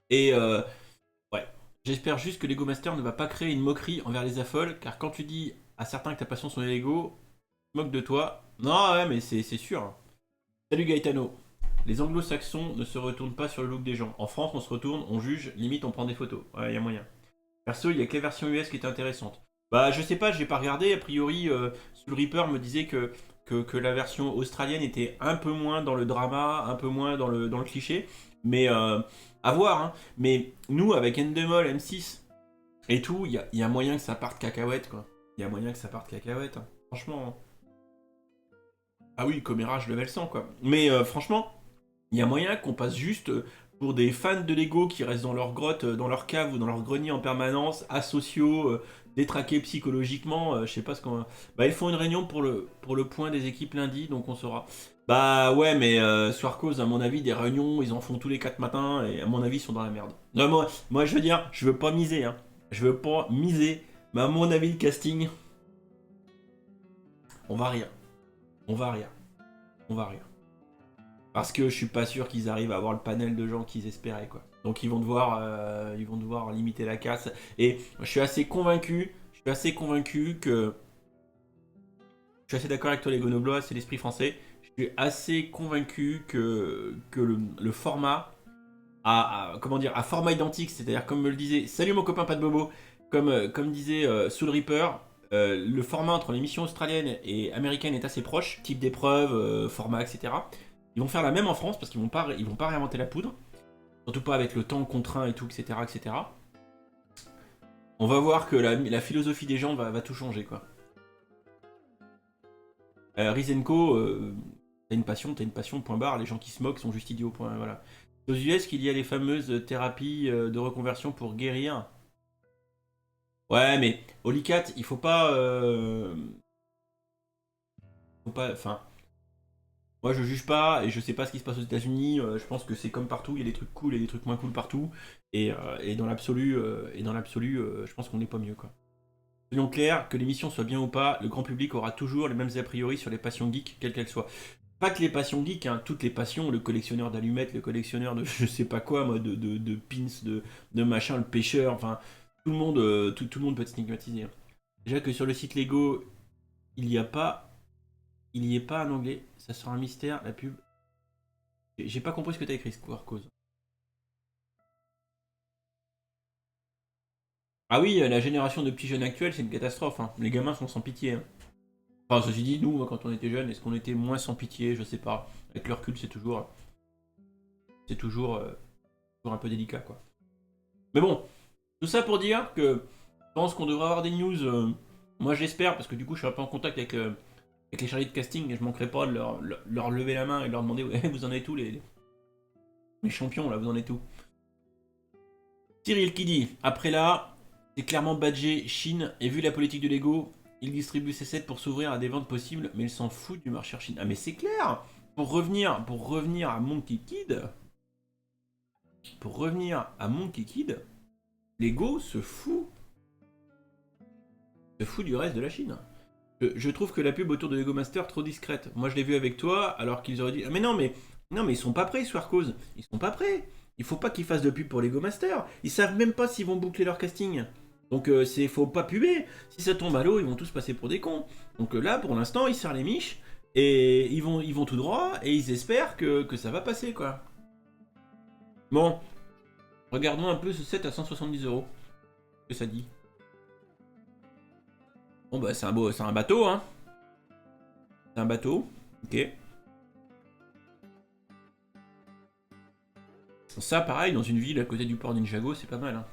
Et ouais, j'espère juste que Lego Master ne va pas créer une moquerie envers les affoles, car quand tu dis à certains que ta passion sont les Lego, ils se moquent de toi. Non, ouais, mais c'est sûr. Hein. Salut Gaetano. Les anglo-saxons ne se retournent pas sur le look des gens. En France, on se retourne, on juge, limite on prend des photos. Ouais, y a moyen. Perso, il y a que les versions US qui étaient intéressantes. Bah, je sais pas, j'ai pas regardé. A priori, Soul Reaper me disait que la version australienne était un peu moins dans le drama, un peu moins dans le cliché. Mais à voir. Hein. Mais nous, avec Endemol, M6 et tout, il y a moyen que ça parte cacahuète, quoi. Il y a moyen que ça parte cacahuète. Hein. Franchement. Hein. Ah oui, commérage level 100, quoi. Mais franchement, il y a moyen qu'on passe juste pour des fans de Lego qui restent dans leur grotte, dans leur cave ou dans leur grenier en permanence, asociaux, détraqués psychologiquement, je sais pas ce qu'on... Bah ils font une réunion pour le point des équipes lundi, donc on saura. Bah ouais, mais Swarcos, à mon avis, des réunions, ils en font tous les 4 matins, et à mon avis, ils sont dans la merde. Non, moi je veux dire, je veux pas miser, hein. Je veux pas miser, mais à mon avis, le casting, on va rire. On va rire. On va rire. Parce que je suis pas sûr qu'ils arrivent à avoir le panel de gens qu'ils espéraient, quoi. Donc ils vont devoir limiter la casse. Et je suis assez convaincu, que... Je suis assez d'accord avec toi, les Grenoblois, c'est l'esprit français. Je suis assez convaincu que le format comment dire, à format identique, c'est-à-dire comme me le disait, salut mon copain pas de bobo, comme disait Soul Reaper, le format entre les missions australiennes et américaines est assez proche, type d'épreuve, format, etc. Ils vont faire la même en France parce ils vont pas réinventer la poudre, surtout pas avec le temps contraint et tout, etc., etc. On va voir que la philosophie des gens va tout changer, quoi. Rizenko, t'as une passion, point barre, les gens qui se moquent sont juste idiots, point, voilà. Aux US qu'il y a les fameuses thérapies de reconversion pour guérir. Ouais, mais Holycat, il faut pas... Enfin, moi je juge pas et je sais pas ce qui se passe aux États-Unis. Je pense que c'est comme partout, il y a des trucs cool et des trucs moins cool partout. Et dans l'absolu, je pense qu'on n'est pas mieux, quoi. Soyons clairs, que l'émission soit bien ou pas, le grand public aura toujours les mêmes a priori sur les passions geeks, quelles qu'elles soient. Pas que les passions geeks, hein, toutes les passions, le collectionneur d'allumettes, le collectionneur de je sais pas quoi, moi, de pins, de machin, le pêcheur, enfin, tout le monde peut être stigmatisé, hein. Déjà que sur le site Lego, il n'y a pas, il y est pas en anglais, ça sera un mystère, la pub. J'ai pas compris ce que t'as écrit, Square Ah oui, la génération de petits jeunes actuels, c'est une catastrophe, hein. Les gamins sont sans pitié, hein. Enfin, ceci dit, nous, quand on était jeunes, est-ce qu'on était moins sans pitié? Je sais pas. Avec le recul, c'est toujours un peu délicat, quoi. Mais bon, tout ça pour dire que je pense qu'on devrait avoir des news. Moi, j'espère, parce que du coup, je suis un peu en contact avec les chargés de casting et je manquerai pas de leur lever la main et de leur demander ouais, vous en êtes où les champions, là, vous en êtes où? Cyril qui dit après là, c'est clairement badgé Chine et vu la politique de Lego, il distribue ses sets pour s'ouvrir à des ventes possibles, mais il s'en fout du marché en Chine. Ah, mais c'est clair! Pour revenir à Monkey Kid, Lego se fout du reste de la Chine. Je trouve que la pub autour de Lego Master trop discrète. Moi je l'ai vu avec toi alors qu'ils auraient dit ah, mais non mais ils sont pas prêts Swarkos. Ils sont pas prêts. Il faut pas qu'ils fassent de pub pour Lego Master. Ils savent même pas s'ils vont boucler leur casting. Donc faut pas puber. Si ça tombe à l'eau, ils vont tous passer pour des cons. Donc là pour l'instant ils serrent les miches et ils vont tout droit et ils espèrent que ça va passer quoi. Bon, regardons un peu ce set à 170 €. Que ça dit. Bon bah c'est un bateau hein. C'est un bateau. Ok. Ça, pareil, dans une ville à côté du port Ninjago, c'est pas mal. Hein.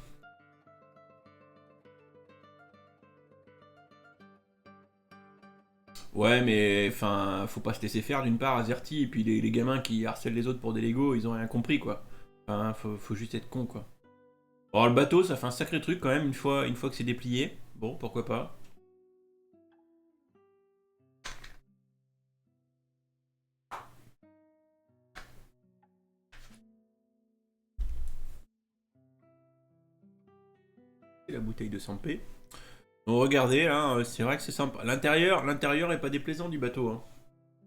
Ouais, mais enfin, faut pas se laisser faire d'une part, Azerty, et puis les gamins qui harcèlent les autres pour des Lego, ils ont rien compris quoi. Enfin, faut juste être con quoi. Bon, le bateau, ça fait un sacré truc quand même une fois que c'est déplié. Bon, pourquoi pas. Et la bouteille de Sampé. Donc regardez, là, c'est vrai que c'est sympa. L'intérieur est pas déplaisant du bateau. Hein.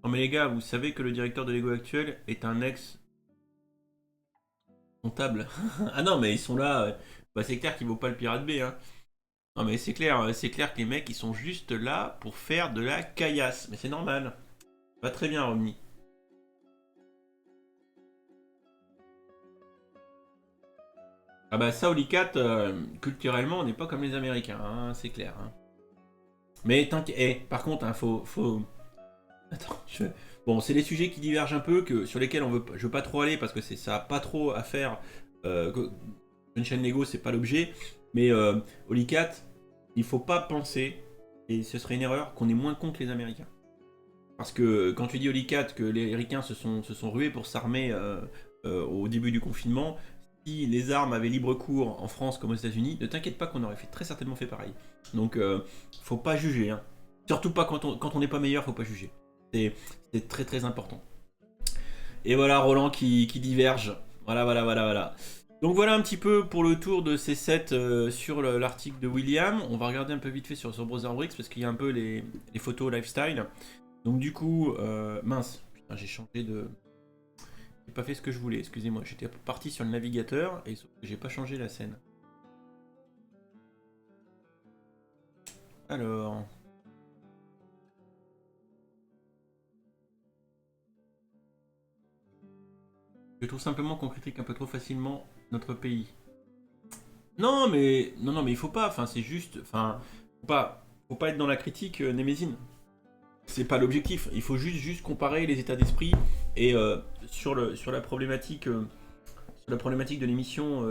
Non mais les gars, vous savez que le directeur de Lego actuel est un ex comptable. Ah non, mais ils sont là. Bah c'est clair qu'il vaut pas le pirate B. Hein. Non mais c'est clair que les mecs ils sont juste là pour faire de la caillasse. Mais c'est normal. Pas très bien, Romney. Ah bah ça, Olicat, culturellement, on n'est pas comme les Américains, hein, c'est clair. Hein. Mais t'inquiète, par contre, hein, faut... Attends, bon, c'est des sujets qui divergent un peu, sur lesquels je veux pas trop aller, parce que ça a pas trop à faire... une chaîne Lego, c'est pas l'objet. Mais Olicat, il faut pas penser, et ce serait une erreur, qu'on est moins con que les Américains. Parce que quand tu dis Olicat que les Américains se sont rués pour s'armer au début du confinement, si les armes avaient libre cours en France comme aux États-Unis, ne t'inquiète pas qu'on aurait très certainement fait pareil. Donc, faut pas juger. Hein. Surtout pas quand on n'est pas meilleur, faut pas juger. C'est très très important. Et voilà Roland qui diverge. Voilà. Donc voilà un petit peu pour le tour de ces sets sur l'article de William. On va regarder un peu vite fait sur Browserbricks parce qu'il y a un peu les photos lifestyle. Donc du coup, mince, putain, j'ai changé de... J'ai pas fait ce que je voulais, excusez-moi. J'étais parti sur le navigateur et sauf que j'ai pas changé la scène. Alors... Je trouve simplement qu'on critique un peu trop facilement notre pays. Non, mais il faut pas. Enfin, c'est juste. Enfin, faut pas être dans la critique némésine. C'est pas l'objectif. Il faut juste comparer les états d'esprit et sur la problématique, de l'émission,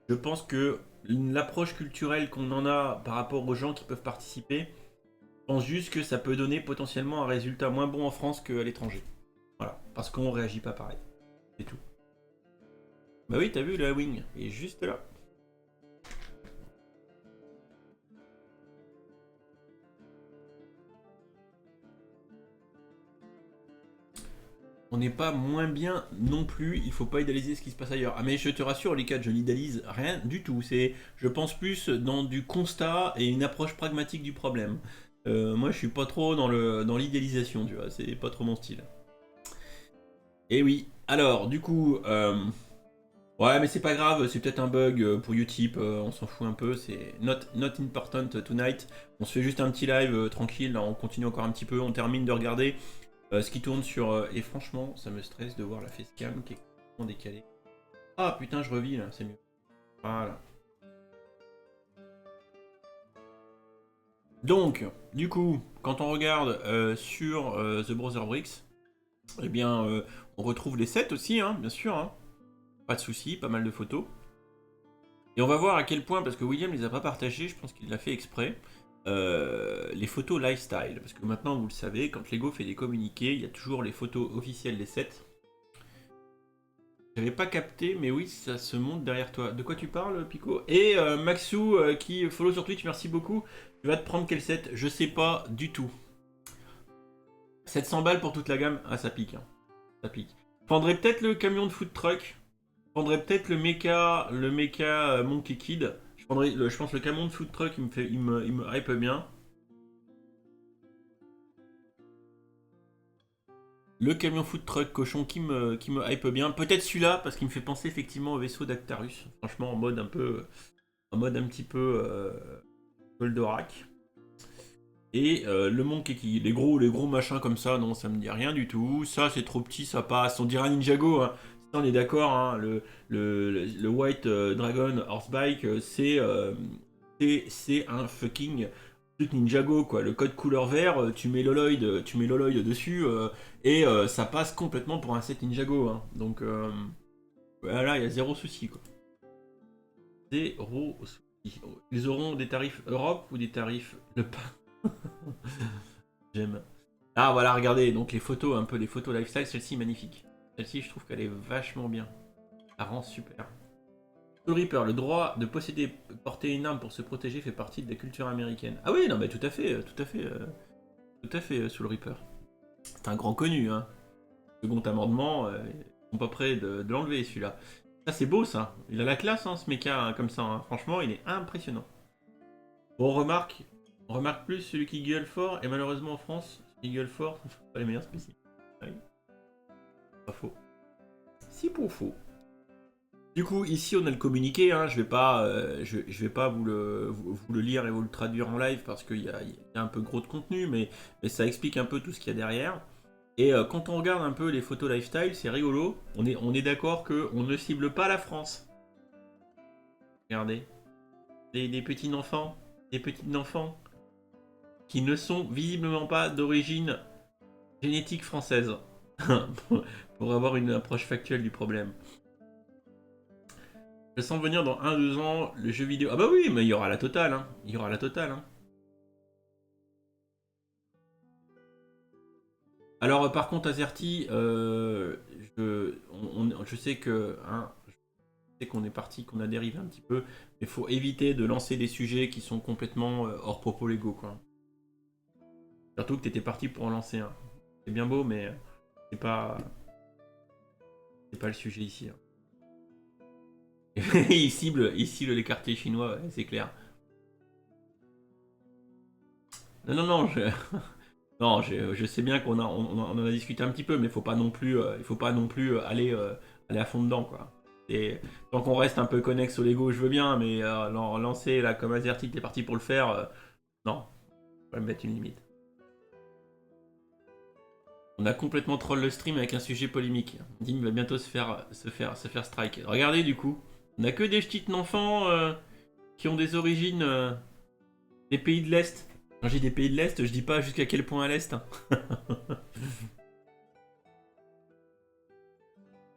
je pense que l'approche culturelle qu'on en a par rapport aux gens qui peuvent participer, je pense juste que ça peut donner potentiellement un résultat moins bon en France qu'à l'étranger. Voilà, parce qu'on réagit pas pareil. C'est tout. Bah oui, t'as vu le wing, il est juste là. On n'est pas moins bien non plus, il faut pas idéaliser ce qui se passe ailleurs. Ah mais je te rassure, les quatre, je n'idéalise rien du tout. C'est, je pense plus dans du constat et une approche pragmatique du problème. Moi je suis pas trop dans l'idéalisation, tu vois, c'est pas trop mon style. Et oui, alors du coup, ouais mais c'est pas grave, c'est peut-être un bug pour Utip, on s'en fout un peu, c'est not important tonight. On se fait juste un petit live tranquille, là, on continue encore un petit peu, on termine de regarder. Ce qui tourne sur... et franchement, ça me stresse de voir la facecam qui est complètement décalée. Ah putain, je revis là, c'est mieux. Voilà. Donc, du coup, quand on regarde sur The Brother Bricks, eh bien, on retrouve les sets aussi, hein, bien sûr. Hein. Pas de soucis, pas mal de photos. Et on va voir à quel point, parce que William les a pas partagées, je pense qu'il l'a fait exprès, les photos lifestyle. Parce que maintenant, vous le savez, quand Lego fait des communiqués, il y a toujours les photos officielles des sets. J'avais pas capté, mais oui, ça se monte derrière toi. De quoi tu parles, Pico? Et Maxou, qui follow sur Twitch, merci beaucoup. Tu vas te prendre quel set? Je sais pas du tout. 700 balles pour toute la gamme? Ah, ça pique. Hein. Ça pique. Je prendrais peut-être le camion de food truck. Je prendrais peut-être le mecha Monkey Kid. Je pense le camion de food truck, il me hype bien. Le camion food truck cochon qui me hype bien. Peut-être celui-là, parce qu'il me fait penser effectivement au vaisseau d'Actarus. Franchement, en mode un petit peu Goldorak. Et le Monkey Kid. Les gros machins comme ça, non, ça me dit rien du tout. Ça, c'est trop petit, ça passe. On dirait un Ninjago. Hein. Ça, on est d'accord. Hein. Le White Dragon Horsebike, c'est un fucking truc Ninjago quoi. Le code couleur vert, tu mets l'holoïd dessus et ça passe complètement pour un set Ninjago. Hein. Donc voilà, il y a zéro souci quoi. Zéro souci. Ils auront des tarifs Europe ou des tarifs le pain. J'aime. Ah voilà, regardez donc les photos un peu les photos lifestyle, celle-ci magnifique. Celle-ci je trouve qu'elle est vachement bien. Ça rend super. Soul Reaper, le droit de posséder, porter une arme pour se protéger fait partie de la culture américaine. Ah oui, non, mais tout à fait, Soul Reaper. C'est un grand connu, hein. Second amendement, ils sont pas prêts de l'enlever celui-là. Ça c'est beau ça. Il a la classe, hein, ce mecha hein, comme ça. Hein. Franchement, il est impressionnant. Bon, on remarque plus celui qui gueule fort et malheureusement en France, celui qui gueule fort, pas les meilleurs spécialistes. Ah oui. Pas faux. Si pour faux. Du coup, ici on a le communiqué, hein, je vais pas vous le lire et vous le traduire en live parce qu'il y a un peu gros de contenu, mais ça explique un peu tout ce qu'il y a derrière. Et quand on regarde un peu les photos lifestyle, c'est rigolo, on est d'accord qu'on ne cible pas la France. Regardez, des petits enfants, des petites enfants qui ne sont visiblement pas d'origine génétique française, pour avoir une approche factuelle du problème. Je sens venir dans 1-2 ans le jeu vidéo. Ah bah oui, mais il y aura la totale. Hein. Il y aura la totale. Hein. Alors par contre Azerty, je sais que hein, je sais qu'on est parti, qu'on a dérivé un petit peu, mais il faut éviter de lancer des sujets qui sont complètement hors propos légaux quoi. Surtout que t'étais parti pour en lancer un. C'est bien beau, mais c'est pas le sujet ici. Hein. il cible les quartiers chinois, ouais, c'est clair. Non, Non, je sais bien qu'on en a discuté un petit peu, mais faut pas non plus, il faut pas non plus aller à fond dedans, quoi. Et tant qu'on reste un peu connexe au Lego, je veux bien, mais lancer là comme Azerty, t'es parti pour le faire, non, faut me mettre une limite. On a complètement troll le stream avec un sujet polémique. Dim va bientôt se faire strike. Regardez du coup, on a que des petits enfants qui ont des origines des pays de l'Est. Quand j'ai des pays de l'Est, je dis pas jusqu'à quel point à l'Est. Hein.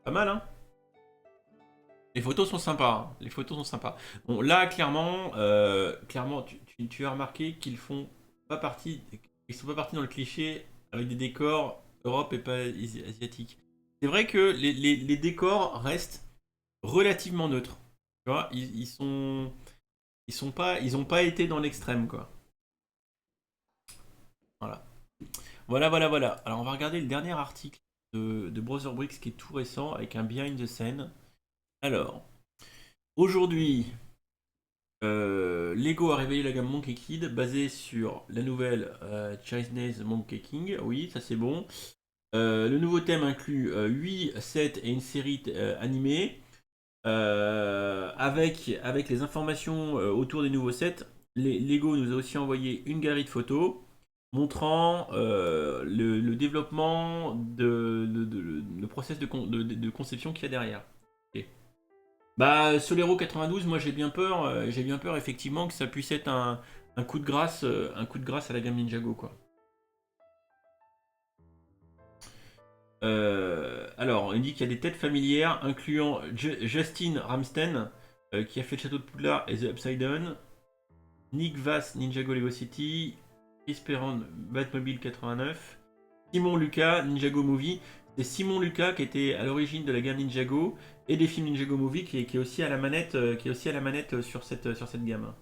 Pas mal, hein. Les photos sont sympas. Hein. Les photos sont sympas. Bon, là, clairement, tu as remarqué qu'ils font pas partie. Ils sont pas partis dans le cliché avec des décors Europe et pas asiatique. C'est vrai que les décors restent relativement neutres. Tu vois, ils ont pas été dans l'extrême, quoi. Voilà. Voilà. Alors, on va regarder le dernier article de Brother Bricks qui est tout récent avec un behind the scene. Alors, aujourd'hui, Lego a révélé la gamme Monkey Kid basée sur la nouvelle Chinese Monkey King. Oui, ça c'est bon. Le nouveau thème inclut 8 sets et une série animée. Avec les informations autour des nouveaux sets, Lego nous a aussi envoyé une galerie de photos montrant le développement le process de conception qu'il y a derrière. Ok. Bah, Solero 92, moi j'ai bien peur effectivement que ça puisse être un un coup de grâce à la gamme Ninjago quoi. Alors, on dit qu'il y a des têtes familières incluant Justin Ramsten qui a fait le château de Poudlard et The Upside Down, Nick Vass Ninjago Lego City, Chris Perron Batmobile 89, Simon Lucas Ninjago Movie. C'est Simon Lucas qui était à l'origine de la gamme Ninjago et des films Ninjago Movie qui est aussi à la manette, sur cette gamme.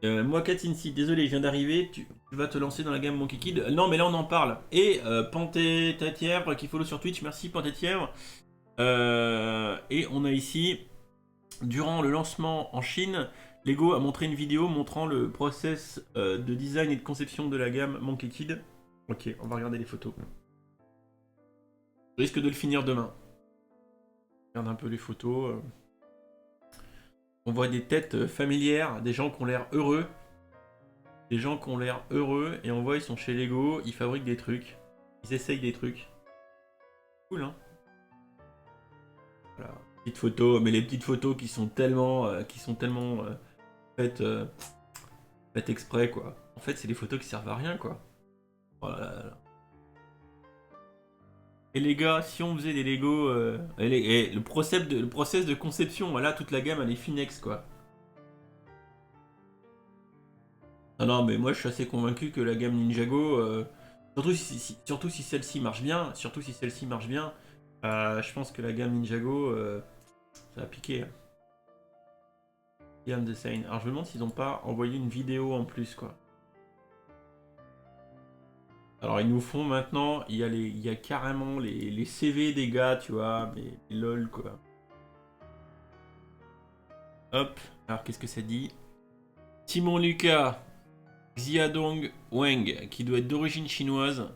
Moi, Katinsi, désolé, je viens d'arriver. Tu vas te lancer dans la gamme Monkey Kid. Non, mais là, on en parle. Et Panté Tatièvre qui follow sur Twitch. Merci, Panté Tatièvre. Et on a ici, durant le lancement en Chine, Lego a montré une vidéo montrant le process de design et de conception de la gamme Monkey Kid. Ok, on va regarder les photos. Je risque de le finir demain. Regarde un peu les photos. On voit des têtes familières, des gens qui ont l'air heureux. Des gens qui ont l'air heureux et on voit ils sont chez Lego, ils fabriquent des trucs. Ils essayent des trucs. Cool hein. Voilà. Petites photos, mais les petites photos qui sont tellement faites, faites exprès quoi. En fait c'est des photos qui servent à rien quoi. Oh là là là. Et les gars, si on faisait des Lego, le process de conception, voilà, toute la gamme elle est Finex quoi. Non, mais moi je suis assez convaincu que la gamme Ninjago, surtout si celle-ci marche bien, je pense que la gamme Ninjago, ça va piquer. Hein. Gamme Design. Alors je me demande s'ils n'ont pas envoyé une vidéo en plus quoi. Alors ils nous font maintenant, il y a carrément les CV des gars, tu vois, mais lol quoi. Hop, alors qu'est-ce que ça dit? Simon Lucas, Xiaodong Wang, qui doit être d'origine chinoise.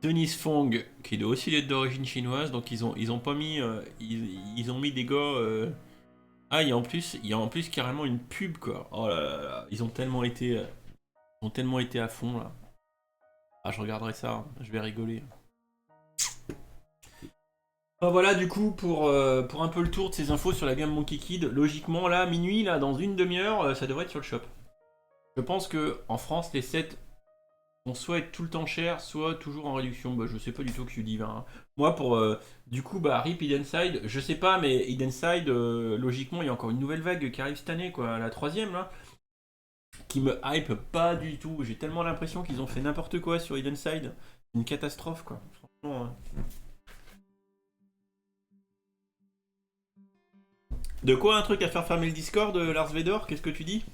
Denis Fong, qui doit aussi être d'origine chinoise. Donc ils ont pas mis, ils ont mis des gars. Ah, il y a en plus carrément une pub quoi. Oh là là là, ils ont tellement été à fond là. Ah, je regarderai ça, hein. Je vais rigoler. Ah, voilà du coup pour un peu le tour de ces infos sur la gamme Monkey Kid. Logiquement là, minuit, là, dans une demi-heure, ça devrait être sur le shop. Je pense que en France, les sets vont soit être tout le temps chers, soit toujours en réduction. Bah, je sais pas du tout que tu dis. Hein. Moi, du coup, bah, RIP Hidden Side, je sais pas, mais Hidden Side, logiquement, il y a encore une nouvelle vague qui arrive cette année, quoi, la troisième, là, qui me hype pas du tout. J'ai tellement l'impression qu'ils ont fait n'importe quoi sur Hidden Side. Une catastrophe, quoi. Franchement. Hein. De quoi un truc à faire fermer le Discord, Lars Vedor? Qu'est-ce que tu dis?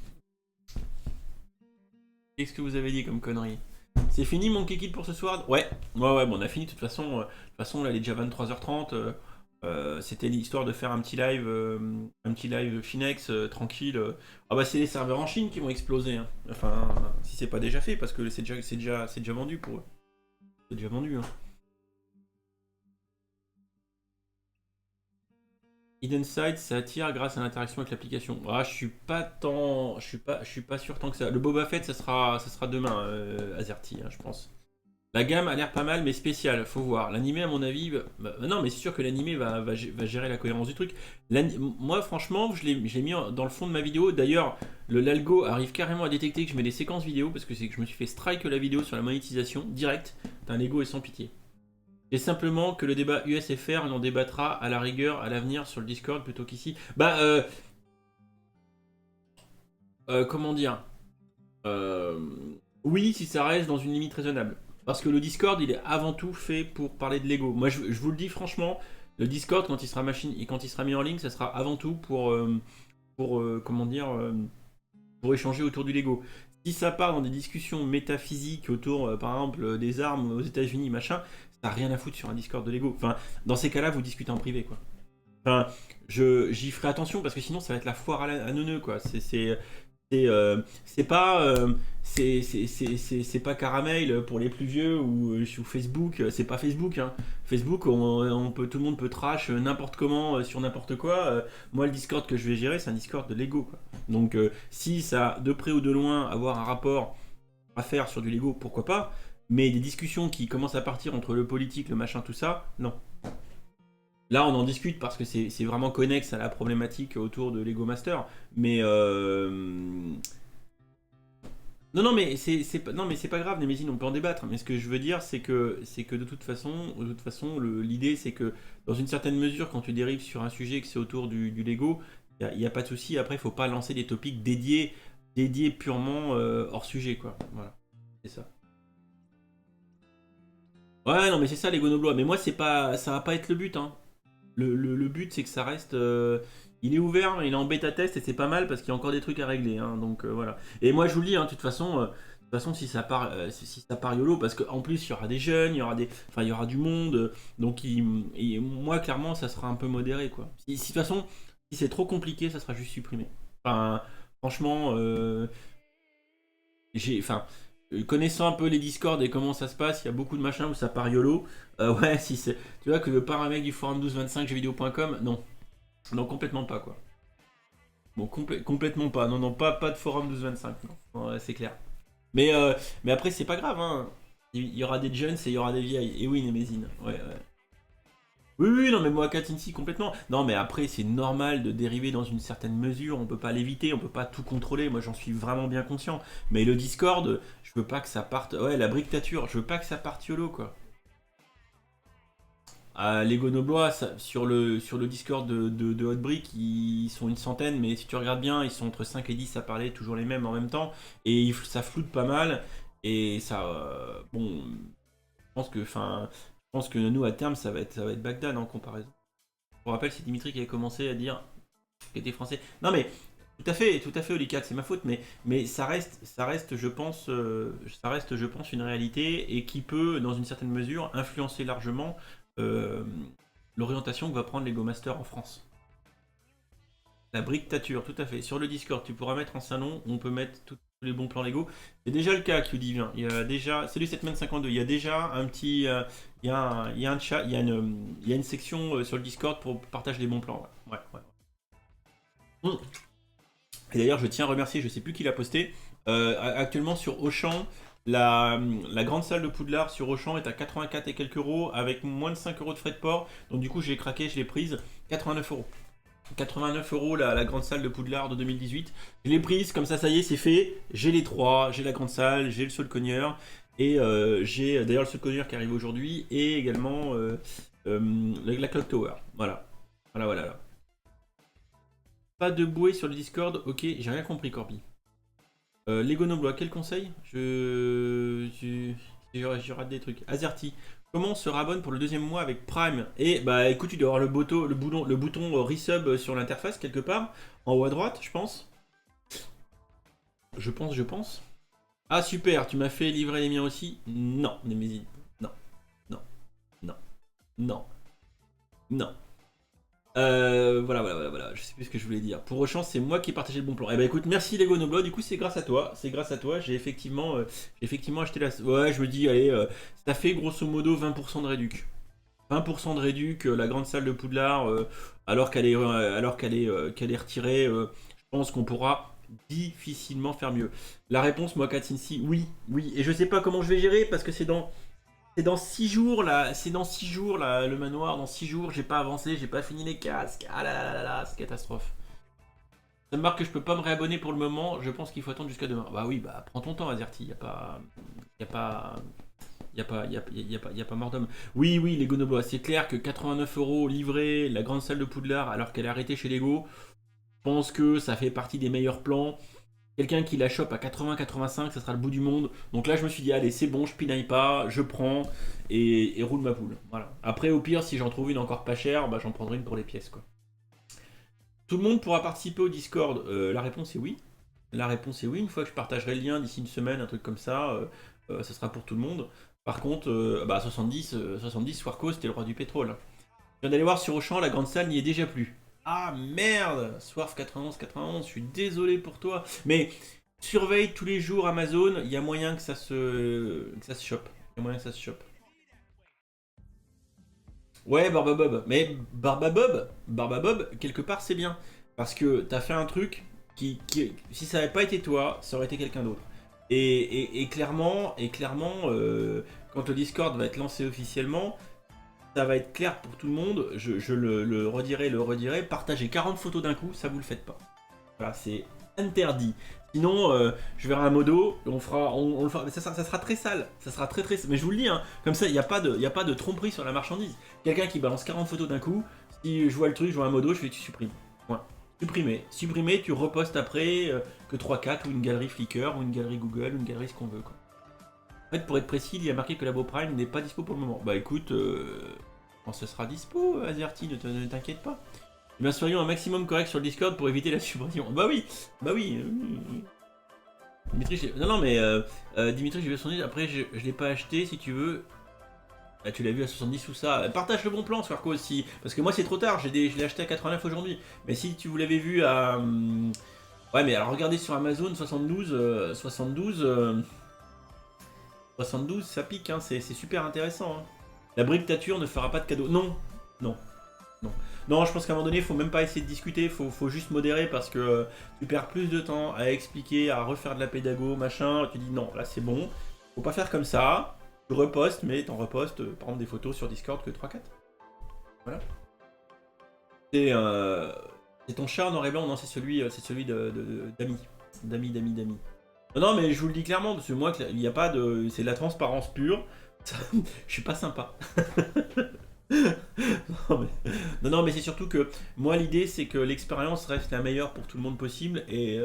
Qu'est-ce que vous avez dit comme connerie? C'est fini mon kiki pour ce soir? Ouais, bon, on a fini de toute façon. De toute façon, là, il est déjà 23h30. C'était l'histoire de faire un petit live Finex tranquille. Ah bah c'est les serveurs en Chine qui vont exploser, hein. Enfin, si c'est pas déjà fait, parce que c'est déjà vendu pour eux. C'est déjà vendu, hein. Hidden Side, ça attire grâce à l'interaction avec l'application. Ah, je suis pas sûr tant que ça. Le Boba Fett, ça sera demain, Azerty, hein, je pense. La gamme a l'air pas mal, mais spéciale, faut voir. L'animé, à mon avis, non, mais c'est sûr que l'animé va gérer la cohérence du truc. Moi, franchement, je l'ai mis dans le fond de ma vidéo. D'ailleurs, l'algo arrive carrément à détecter que je mets des séquences vidéo, parce que c'est que je me suis fait strike la vidéo sur la monétisation, direct. T'as un ego et sans pitié. Et simplement que le débat USFR, on en débattra à la rigueur à l'avenir sur le Discord plutôt qu'ici. Comment dire Euh, Oui, si ça reste dans une limite raisonnable. Parce que le Discord, il est avant tout fait pour parler de Lego. Moi, je vous le dis franchement, le Discord, quand il sera quand il sera mis en ligne, ça sera avant tout comment dire, pour échanger autour du Lego. Si ça part dans des discussions métaphysiques autour, par exemple, des armes aux États-Unis, machin, ça n'a rien à foutre sur un Discord de Lego. Enfin, dans ces cas-là, vous discutez en privé, quoi. Enfin, j'y ferai attention parce que sinon, ça va être la foire à neuneux, quoi. C'est pas c'est pas Caramel pour les plus vieux ou Facebook, c'est pas Facebook, hein. Facebook, tout le monde peut trash n'importe comment sur n'importe quoi. Moi, le Discord que je vais gérer, c'est un Discord de Lego, quoi. Donc si ça a de près ou de loin avoir un rapport à faire sur du Lego, pourquoi pas. Mais des discussions qui commencent à partir entre le politique, le machin, tout ça, non. Là, on en discute parce que c'est vraiment connexe à la problématique autour de Lego Master. Mais non, mais c'est pas grave, Nemesis, on peut en débattre. Mais ce que je veux dire, c'est que de toute façon, l'idée, c'est que dans une certaine mesure, quand tu dérives sur un sujet que c'est autour du Lego, il y a pas de souci. Après, il faut pas lancer des topics dédiés purement hors sujet, quoi. Voilà, c'est ça. Ouais, non, mais c'est ça, Lego Noblois. Mais moi, ça va pas être le but, hein. Le but, c'est que ça reste. Il est ouvert, il est en bêta test et c'est pas mal parce qu'il y a encore des trucs à régler, hein, donc voilà. Et moi, je vous le dis, hein, de toute façon, si ça part YOLO, parce qu'en plus, il y aura des jeunes, il y aura du monde, donc moi, clairement, ça sera un peu modéré, quoi. De toute façon, si c'est trop compliqué, ça sera juste supprimé. Enfin, franchement, enfin, connaissant un peu les Discord et comment ça se passe, il y a beaucoup de machins où ça part YOLO. Ouais, si c'est. Tu vois, que par un mec du forum 1225 jeuxvideo.com, non. Non, complètement pas, quoi. Bon, complètement pas. Non, non, pas de forum 1225, non. Non, ouais, c'est clair. Mais après, c'est pas grave, hein. Il y aura des jeunes et il y aura des vieilles. Et oui, Némésine. Ouais, ouais. Oui, oui, non, mais moi, Katinsi, complètement. Non, mais après, c'est normal de dériver dans une certaine mesure. On peut pas l'éviter, on peut pas tout contrôler. Moi, j'en suis vraiment bien conscient. Mais le Discord, je veux pas que ça parte. Ouais, la brictature, je veux pas que ça parte YOLO, quoi. Les Grenoblois, sur le Discord de Hotbrick, ils sont une centaine, mais si tu regardes bien, ils sont entre 5 et 10 à parler, toujours les mêmes en même temps, et ça floute pas mal, et ça, bon, je pense que nous, à terme, ça va être Bagdad en comparaison. Je me rappelle, c'est Dimitri qui avait commencé à dire qu'il était français. Non mais, tout à fait, Olicat, c'est ma faute, mais ça reste, je pense, une réalité, et qui peut, dans une certaine mesure, influencer largement euh, l'orientation que va prendre Lego Master en France. La brictature, tout à fait. Sur le Discord, tu pourras mettre en salon, on peut mettre tous les bons plans Lego. C'est déjà le cas, Qdivien. Il y a déjà, salut Setman52, il y a déjà un petit, il y a un chat, il y a une section sur le Discord pour partager les bons plans. Ouais, ouais, ouais. Et d'ailleurs, je tiens à remercier, je sais plus qui l'a posté. Actuellement sur Auchan, la grande salle de Poudlard sur Auchan est à 84 et quelques euros avec moins de 5 euros de frais de port. Donc du coup, j'ai craqué, je l'ai prise. 89 euros. 89 euros la grande salle de Poudlard de 2018. Je l'ai prise, comme ça y est, c'est fait. J'ai les trois, j'ai la grande salle, j'ai le Soul Cogneur. Et j'ai d'ailleurs le Soul Cogneur qui arrive aujourd'hui. Et également la Clock Tower. Voilà. Voilà, voilà. Pas de bouée sur le Discord. Ok, j'ai rien compris, Corby. Lego Noblois, quel conseil je rate des trucs. Azerty, comment on se rabonne pour le deuxième mois avec Prime? Et bah écoute, tu dois avoir le bouton resub sur l'interface quelque part, en haut à droite, je pense. Je pense. Ah super, tu m'as fait livrer les miens aussi? Non, Nemesis. Non, non, non, non, non. Voilà. Je sais plus ce que je voulais dire. Pour Auchan, c'est moi qui ai partagé le bon plan. Eh ben écoute, merci Lego Noblo. Du coup, c'est grâce à toi. C'est grâce à toi. J'ai effectivement acheté la. Ouais, je me dis, allez, ça fait grosso modo 20% de réduc. 20% de réduc, la grande salle de Poudlard, qu'elle est retirée, je pense qu'on pourra difficilement faire mieux. La réponse, moi, Katsinsi, oui, oui. Et je sais pas comment je vais gérer parce que c'est dans 6 jours là, c'est dans 6 jours là, le manoir, dans 6 jours, j'ai pas avancé, j'ai pas fini les casques. Ah là là là là, c'est catastrophe. Ça me marque que je peux pas me réabonner pour le moment, je pense qu'il faut attendre jusqu'à demain. Bah oui, bah prends ton temps Azerty, y a pas. Y a pas. Y a pas mort d'homme. Oui, oui, Lego Noboa, c'est clair que 89 € livré, la grande salle de Poudlard, alors qu'elle est arrêtée chez Lego, je pense que ça fait partie des meilleurs plans. Quelqu'un qui la chope à 80-85, ça sera le bout du monde. Donc là, je me suis dit, allez, c'est bon, je pinaille pas, je prends et roule ma poule. Voilà. Après, au pire, si j'en trouve une encore pas chère, bah, j'en prendrai une pour les pièces, quoi. Tout le monde pourra participer au Discord. La réponse est oui. La réponse est oui. Une fois que je partagerai le lien d'ici une semaine, un truc comme ça, ça sera pour tout le monde. Par contre, 70, Swarco, c'était le roi du pétrole. Je viens d'aller voir sur Auchan, la grande salle n'y est déjà plus. Ah merde, Swarf 91, je suis désolé pour toi. Mais surveille tous les jours Amazon, il y a moyen que ça se chope. Il y a moyen que ça se chope. Ouais, Barbabob. Mais Barbabob, quelque part, c'est bien. Parce que t'as fait un truc si ça n'avait pas été toi, ça aurait été quelqu'un d'autre. Et clairement, quand le Discord va être lancé officiellement, ça va être clair pour tout le monde. Je le redirai. Partagez 40 photos d'un coup, ça vous le faites pas. Voilà, c'est interdit. Sinon, je verrai un modo, on le fera, mais ça sera très sale. Ça sera très sale. Mais je vous le dis, hein, comme ça, il n'y a pas de tromperie sur la marchandise. Quelqu'un qui balance 40 photos d'un coup, si je vois le truc, je vois un modo, je fais tu supprimes. Point. Supprimer, tu repostes après que 3-4 ou une galerie Flickr ou une galerie Google ou une galerie ce qu'on veut, quoi. En fait, pour être précis, il y a marqué que Labo Prime n'est pas dispo pour le moment. Bah écoute, quand ce sera dispo, Azerty, ne t'inquiète pas. Eh bien, soyons un maximum correct sur le Discord pour éviter la suppression. Bah oui. Dimitri, non, mais Dimitri, j'ai vu son après, je l'ai pas acheté, si tu veux. Ah, tu l'as vu à 70 ou ça. Partage le bon plan, Swarco aussi. Parce que moi, c'est trop tard, je l'ai acheté à 89 aujourd'hui. Mais si tu vous l'avais vu à. Ouais, mais alors regardez sur Amazon, 72, ça pique, hein, c'est super intéressant. Hein. La briquetature ne fera pas de cadeau. Non, non, non. Non, je pense qu'à un moment donné, il faut même pas essayer de discuter, faut juste modérer parce que tu perds plus de temps à expliquer, à refaire de la pédago, machin. Tu dis non, là c'est bon, faut pas faire comme ça. Tu repostes, mais t'en repostes, par exemple, des photos sur Discord que 3-4. Voilà. C'est ton chat en noir et blanc, non, c'est celui d'Ami. D'Ami. Non, mais je vous le dis clairement, parce que moi, il n'y a pas de. C'est de la transparence pure. Je suis pas sympa. non, mais c'est surtout que moi, l'idée, c'est que l'expérience reste la meilleure pour tout le monde possible. Et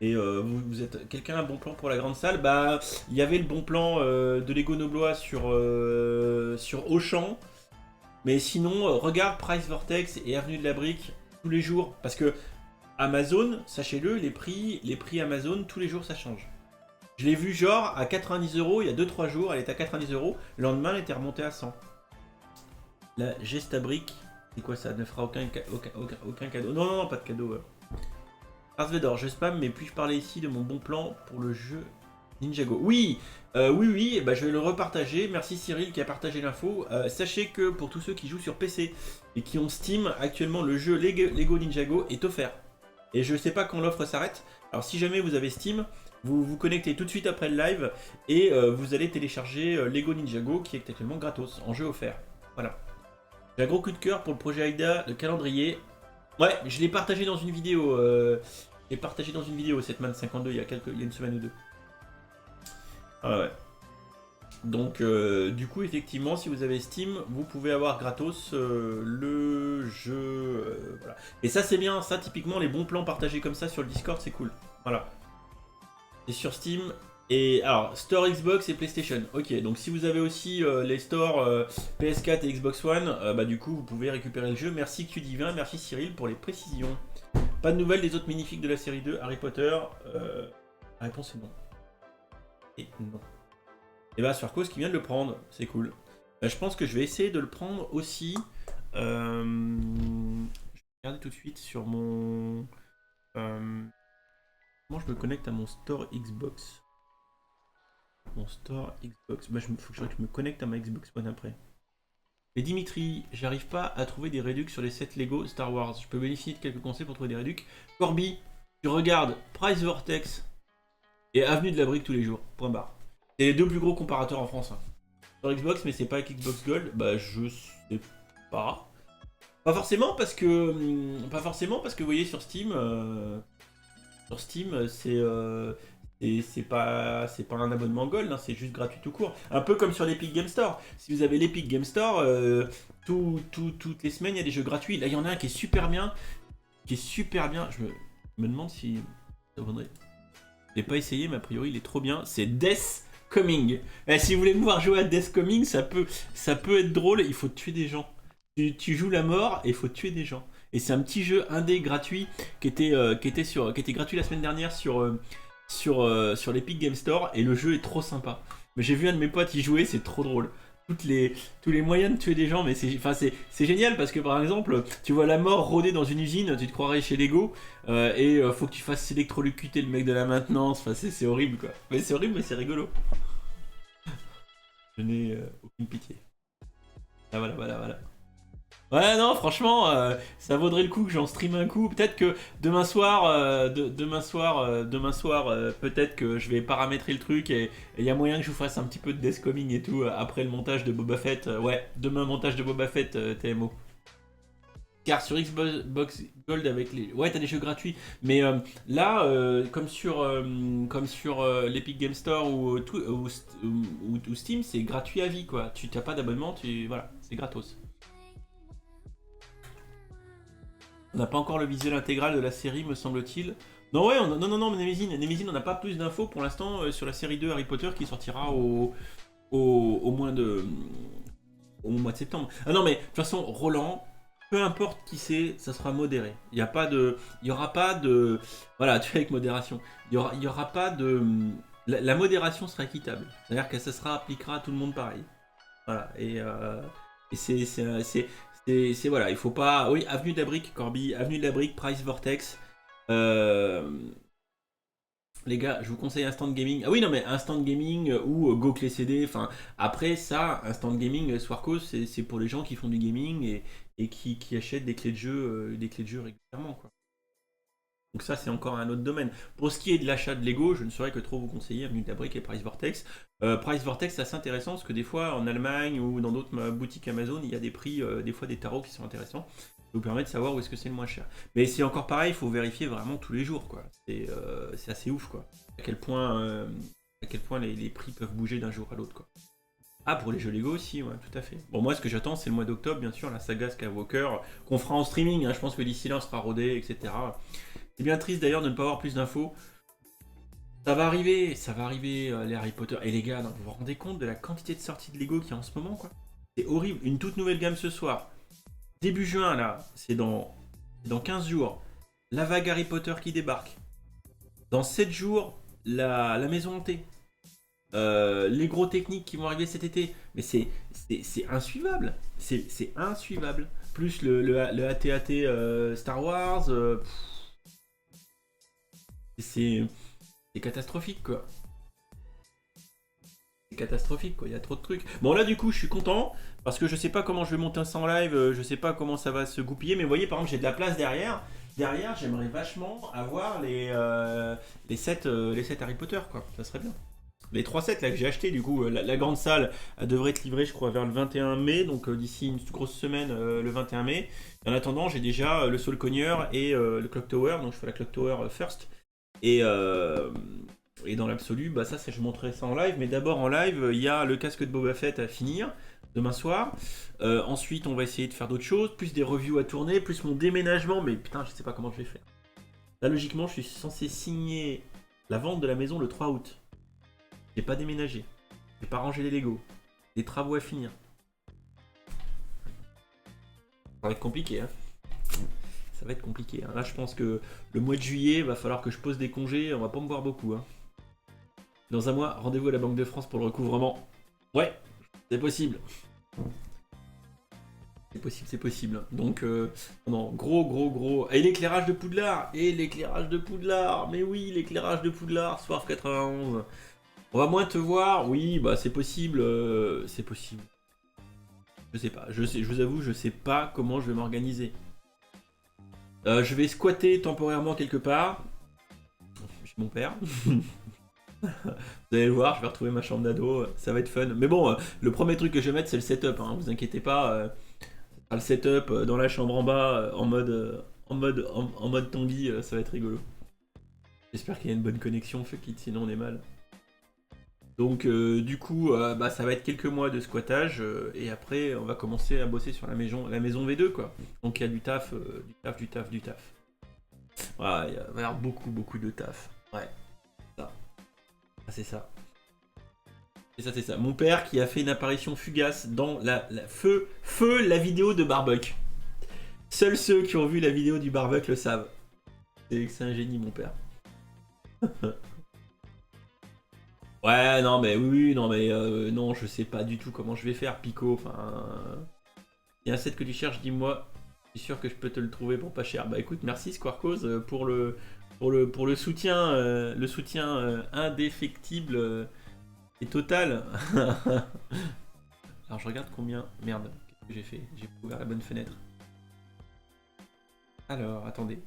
vous êtes quelqu'un a un bon plan pour la grande salle. Bah, il y avait le bon plan de Lego Noblois sur Auchan. Mais sinon, regarde Price Vortex et Avenue de la Brique tous les jours. Parce que Amazon, sachez-le, les prix Amazon, tous les jours ça change. Je l'ai vu genre à 90 € il y a 2-3 jours, elle était à 90 €, le lendemain elle était remontée à 100. La Gestabrique, c'est quoi ça? Ne fera aucun cadeau. Non, pas de cadeau. Ars Vedor, je spam, mais puis-je parler ici de mon bon plan pour le jeu Ninjago? Oui, oui, bah, je vais le repartager. Merci Cyril qui a partagé l'info. Sachez que pour tous ceux qui jouent sur PC et qui ont Steam, actuellement le jeu Lego Ninjago est offert. Et je sais pas quand l'offre s'arrête. Alors si jamais vous avez Steam, vous vous connectez tout de suite après le live et vous allez télécharger Lego Ninjago qui est actuellement gratos, en jeu offert. Voilà. J'ai un gros coup de cœur pour le projet AIDA, le calendrier. Ouais, je l'ai partagé dans une vidéo. Setman52 il y a une semaine ou deux. Ah ouais. Donc du coup effectivement si vous avez Steam vous pouvez avoir gratos le jeu voilà. Et ça c'est bien, ça typiquement les bons plans partagés comme ça sur le Discord c'est cool. Voilà. Et sur Steam et alors Store Xbox et PlayStation. Ok donc si vous avez aussi les stores PS4 et Xbox One bah du coup vous pouvez récupérer le jeu. Merci Q-Divin, merci Cyril pour les précisions. Pas de nouvelles des autres minifigs de la série 2 Harry Potter la réponse est non. Et non. Et bah Swarcos qui vient de le prendre, c'est cool. Je pense que je vais essayer de le prendre aussi. regarder tout de suite sur mon... comment je me connecte à mon store Xbox? Mon store Xbox. Bah, faut que je me connecte à ma Xbox One après. Et Dimitri, j'arrive pas à trouver des réducs sur les 7 Lego Star Wars. Je peux bénéficier de quelques conseils pour trouver des réducs. Corby, tu regardes Price Vortex et Avenue de la Brique tous les jours. Point barre. C'est les deux plus gros comparateurs en France. Hein. Sur Xbox, mais c'est pas avec Xbox Gold. Bah, je sais pas. Pas forcément parce que. Pas forcément parce que vous voyez sur Steam. Sur Steam, c'est pas un abonnement Gold, hein, c'est juste gratuit tout court. Un peu comme sur l'Epic Game Store. Si vous avez l'Epic Game Store, toutes les semaines il y a des jeux gratuits. Là il y en a un qui est super bien. Je me demande si ça vaudrait. Je l'ai pas essayé, mais a priori il est trop bien. C'est Death Coming. Si vous voulez me voir jouer à Death Coming, ça peut être drôle. Il faut tuer des gens. Tu joues la mort et il faut tuer des gens. Et c'est un petit jeu indé gratuit qui était gratuit la semaine dernière sur l'Epic Game Store et le jeu est trop sympa. Mais j'ai vu un de mes potes y jouer, c'est trop drôle. Tous les moyens de tuer des gens, mais c'est génial parce que par exemple, tu vois la mort rôder dans une usine, tu te croirais chez Lego et faut que tu fasses électrocuter le mec de la maintenance. Enfin, c'est horrible quoi. Mais c'est horrible, mais c'est rigolo. Je n'ai aucune pitié. Ah, voilà. Ouais, non, franchement, ça vaudrait le coup que j'en stream un coup. Peut-être que demain soir, peut-être que je vais paramétrer le truc et il y a moyen que je vous fasse un petit peu de Death Coming et tout après le montage de Boba Fett. Ouais, demain montage de Boba Fett TMO. Car sur Xbox Gold avec les... Ouais, t'as des jeux gratuits. Mais là, comme sur l'Epic Game Store ou Steam, c'est gratuit à vie, quoi. Tu n'as pas d'abonnement, voilà, c'est gratos. On n'a pas encore le visuel intégral de la série, me semble-t-il. Non, ouais, non, Nemesis, on n'a pas plus d'infos pour l'instant sur la série 2 Harry Potter qui sortira au mois de septembre. Ah non, mais de toute façon, Roland, peu importe qui c'est, ça sera modéré. Il y aura pas de, voilà, tu vois, avec modération. Il y aura pas de, la modération sera équitable. C'est-à-dire que ça sera appliquera à tout le monde pareil. Voilà, et c'est voilà, il faut pas. Oui, Avenue de la Brique, Corby, Avenue de la Brique, Price Vortex. Les gars, je vous conseille Instant Gaming. Ah oui, non, mais Instant Gaming ou Go Clé CD. Enfin, après ça, Instant Gaming, Swarco, c'est pour les gens qui font du gaming et qui achètent des clés de jeu, régulièrement, quoi. Donc ça, c'est encore un autre domaine. Pour ce qui est de l'achat de Lego, je ne saurais que trop vous conseiller Avenue de la Brique et Price Vortex. Price Vortex, c'est assez intéressant parce que des fois, en Allemagne ou dans d'autres boutiques Amazon, il y a des prix, des fois des tarots qui sont intéressants. Ça vous permet de savoir où est-ce que c'est le moins cher. Mais c'est encore pareil, il faut vérifier vraiment tous les jours, quoi. C'est assez ouf, quoi. À quel point les prix peuvent bouger d'un jour à l'autre, quoi. Ah, pour les jeux Lego aussi, ouais, tout à fait. Bon, moi, ce que j'attends, c'est le mois d'octobre, bien sûr, la saga Skywalker, qu'on fera en streaming. Hein, je pense que d'ici là, on sera rodé, etc. C'est bien triste d'ailleurs de ne pas avoir plus d'infos. Ça va arriver, les Harry Potter. Et les gars, non, vous vous rendez compte de la quantité de sorties de Lego qu'il y a en ce moment, quoi? C'est horrible. Une toute nouvelle gamme ce soir. Début juin, là, c'est dans 15 jours. La vague Harry Potter qui débarque. Dans 7 jours, la maison hantée. Les gros techniques qui vont arriver cet été. Mais c'est insuivable. C'est insuivable. Plus le AT-AT Star Wars. C'est catastrophique, quoi. C'est catastrophique, quoi. Il y a trop de trucs. Bon, là, du coup, je suis content parce que je sais pas comment je vais monter ça en live. Je sais pas comment ça va se goupiller. Mais vous voyez, par exemple, j'ai de la place derrière. Derrière, j'aimerais vachement avoir les 7 Harry Potter, quoi. Ça serait bien. Les 3 sets là que j'ai acheté, du coup, la grande salle elle devrait être livrée, je crois, vers le 21 mai, donc d'ici une grosse semaine, le 21 mai. En attendant, j'ai déjà le Soul Cogneur et le Clock Tower, donc je fais la Clock Tower first. Et dans l'absolu, bah ça, je montrerai ça en live, mais d'abord en live, il y a le casque de Boba Fett à finir demain soir. Ensuite, on va essayer de faire d'autres choses, plus des reviews à tourner, plus mon déménagement, mais putain, je sais pas comment je vais faire. Là, logiquement, je suis censé signer la vente de la maison le 3 août. J'ai pas déménagé. J'ai pas rangé les Lego. Des travaux à finir. Ça va être compliqué, hein. Ça va être compliqué. Hein. Là, je pense que le mois de juillet, va falloir que je pose des congés. On va pas me voir beaucoup. Hein. Dans un mois, rendez-vous à la Banque de France pour le recouvrement. Ouais, c'est possible. C'est possible, c'est possible. Donc, non, gros. Et l'éclairage de Poudlard. Mais oui, l'éclairage de Poudlard, Swarf 91. On va moins te voir. Oui, bah c'est possible. C'est possible. Je sais pas. Je vous avoue, je sais pas comment je vais m'organiser. Je vais squatter temporairement quelque part. Chez mon père. Vous allez le voir, je vais retrouver ma chambre d'ado, ça va être fun. Mais bon, le premier truc que je vais mettre, c'est le setup, hein, vous inquiétez pas. Le setup dans la chambre en bas, en mode Tanguy, ça va être rigolo. J'espère qu'il y a une bonne connexion, fuck it, sinon on est mal. Donc du coup, bah, ça va être quelques mois de squattage, et après on va commencer à bosser sur la maison V2, quoi. Donc il y a du taf. Voilà, il va y avoir beaucoup de taf. Ouais. C'est ça. C'est ça. Mon père qui a fait une apparition fugace dans la la vidéo de Barbuck. Seuls ceux qui ont vu la vidéo du Barbuck le savent. C'est un génie, mon père. Ouais, non, mais oui, non, mais non, je sais pas du tout comment je vais faire, Pico. Enfin, il y a un set que tu cherches, dis-moi. Je suis sûr que je peux te le trouver pour pas cher. Bah écoute, merci Squarcos pour le soutien, indéfectible et total. Alors je regarde combien. Merde, qu'est-ce que j'ai fait? J'ai ouvert la bonne fenêtre. Alors, attendez.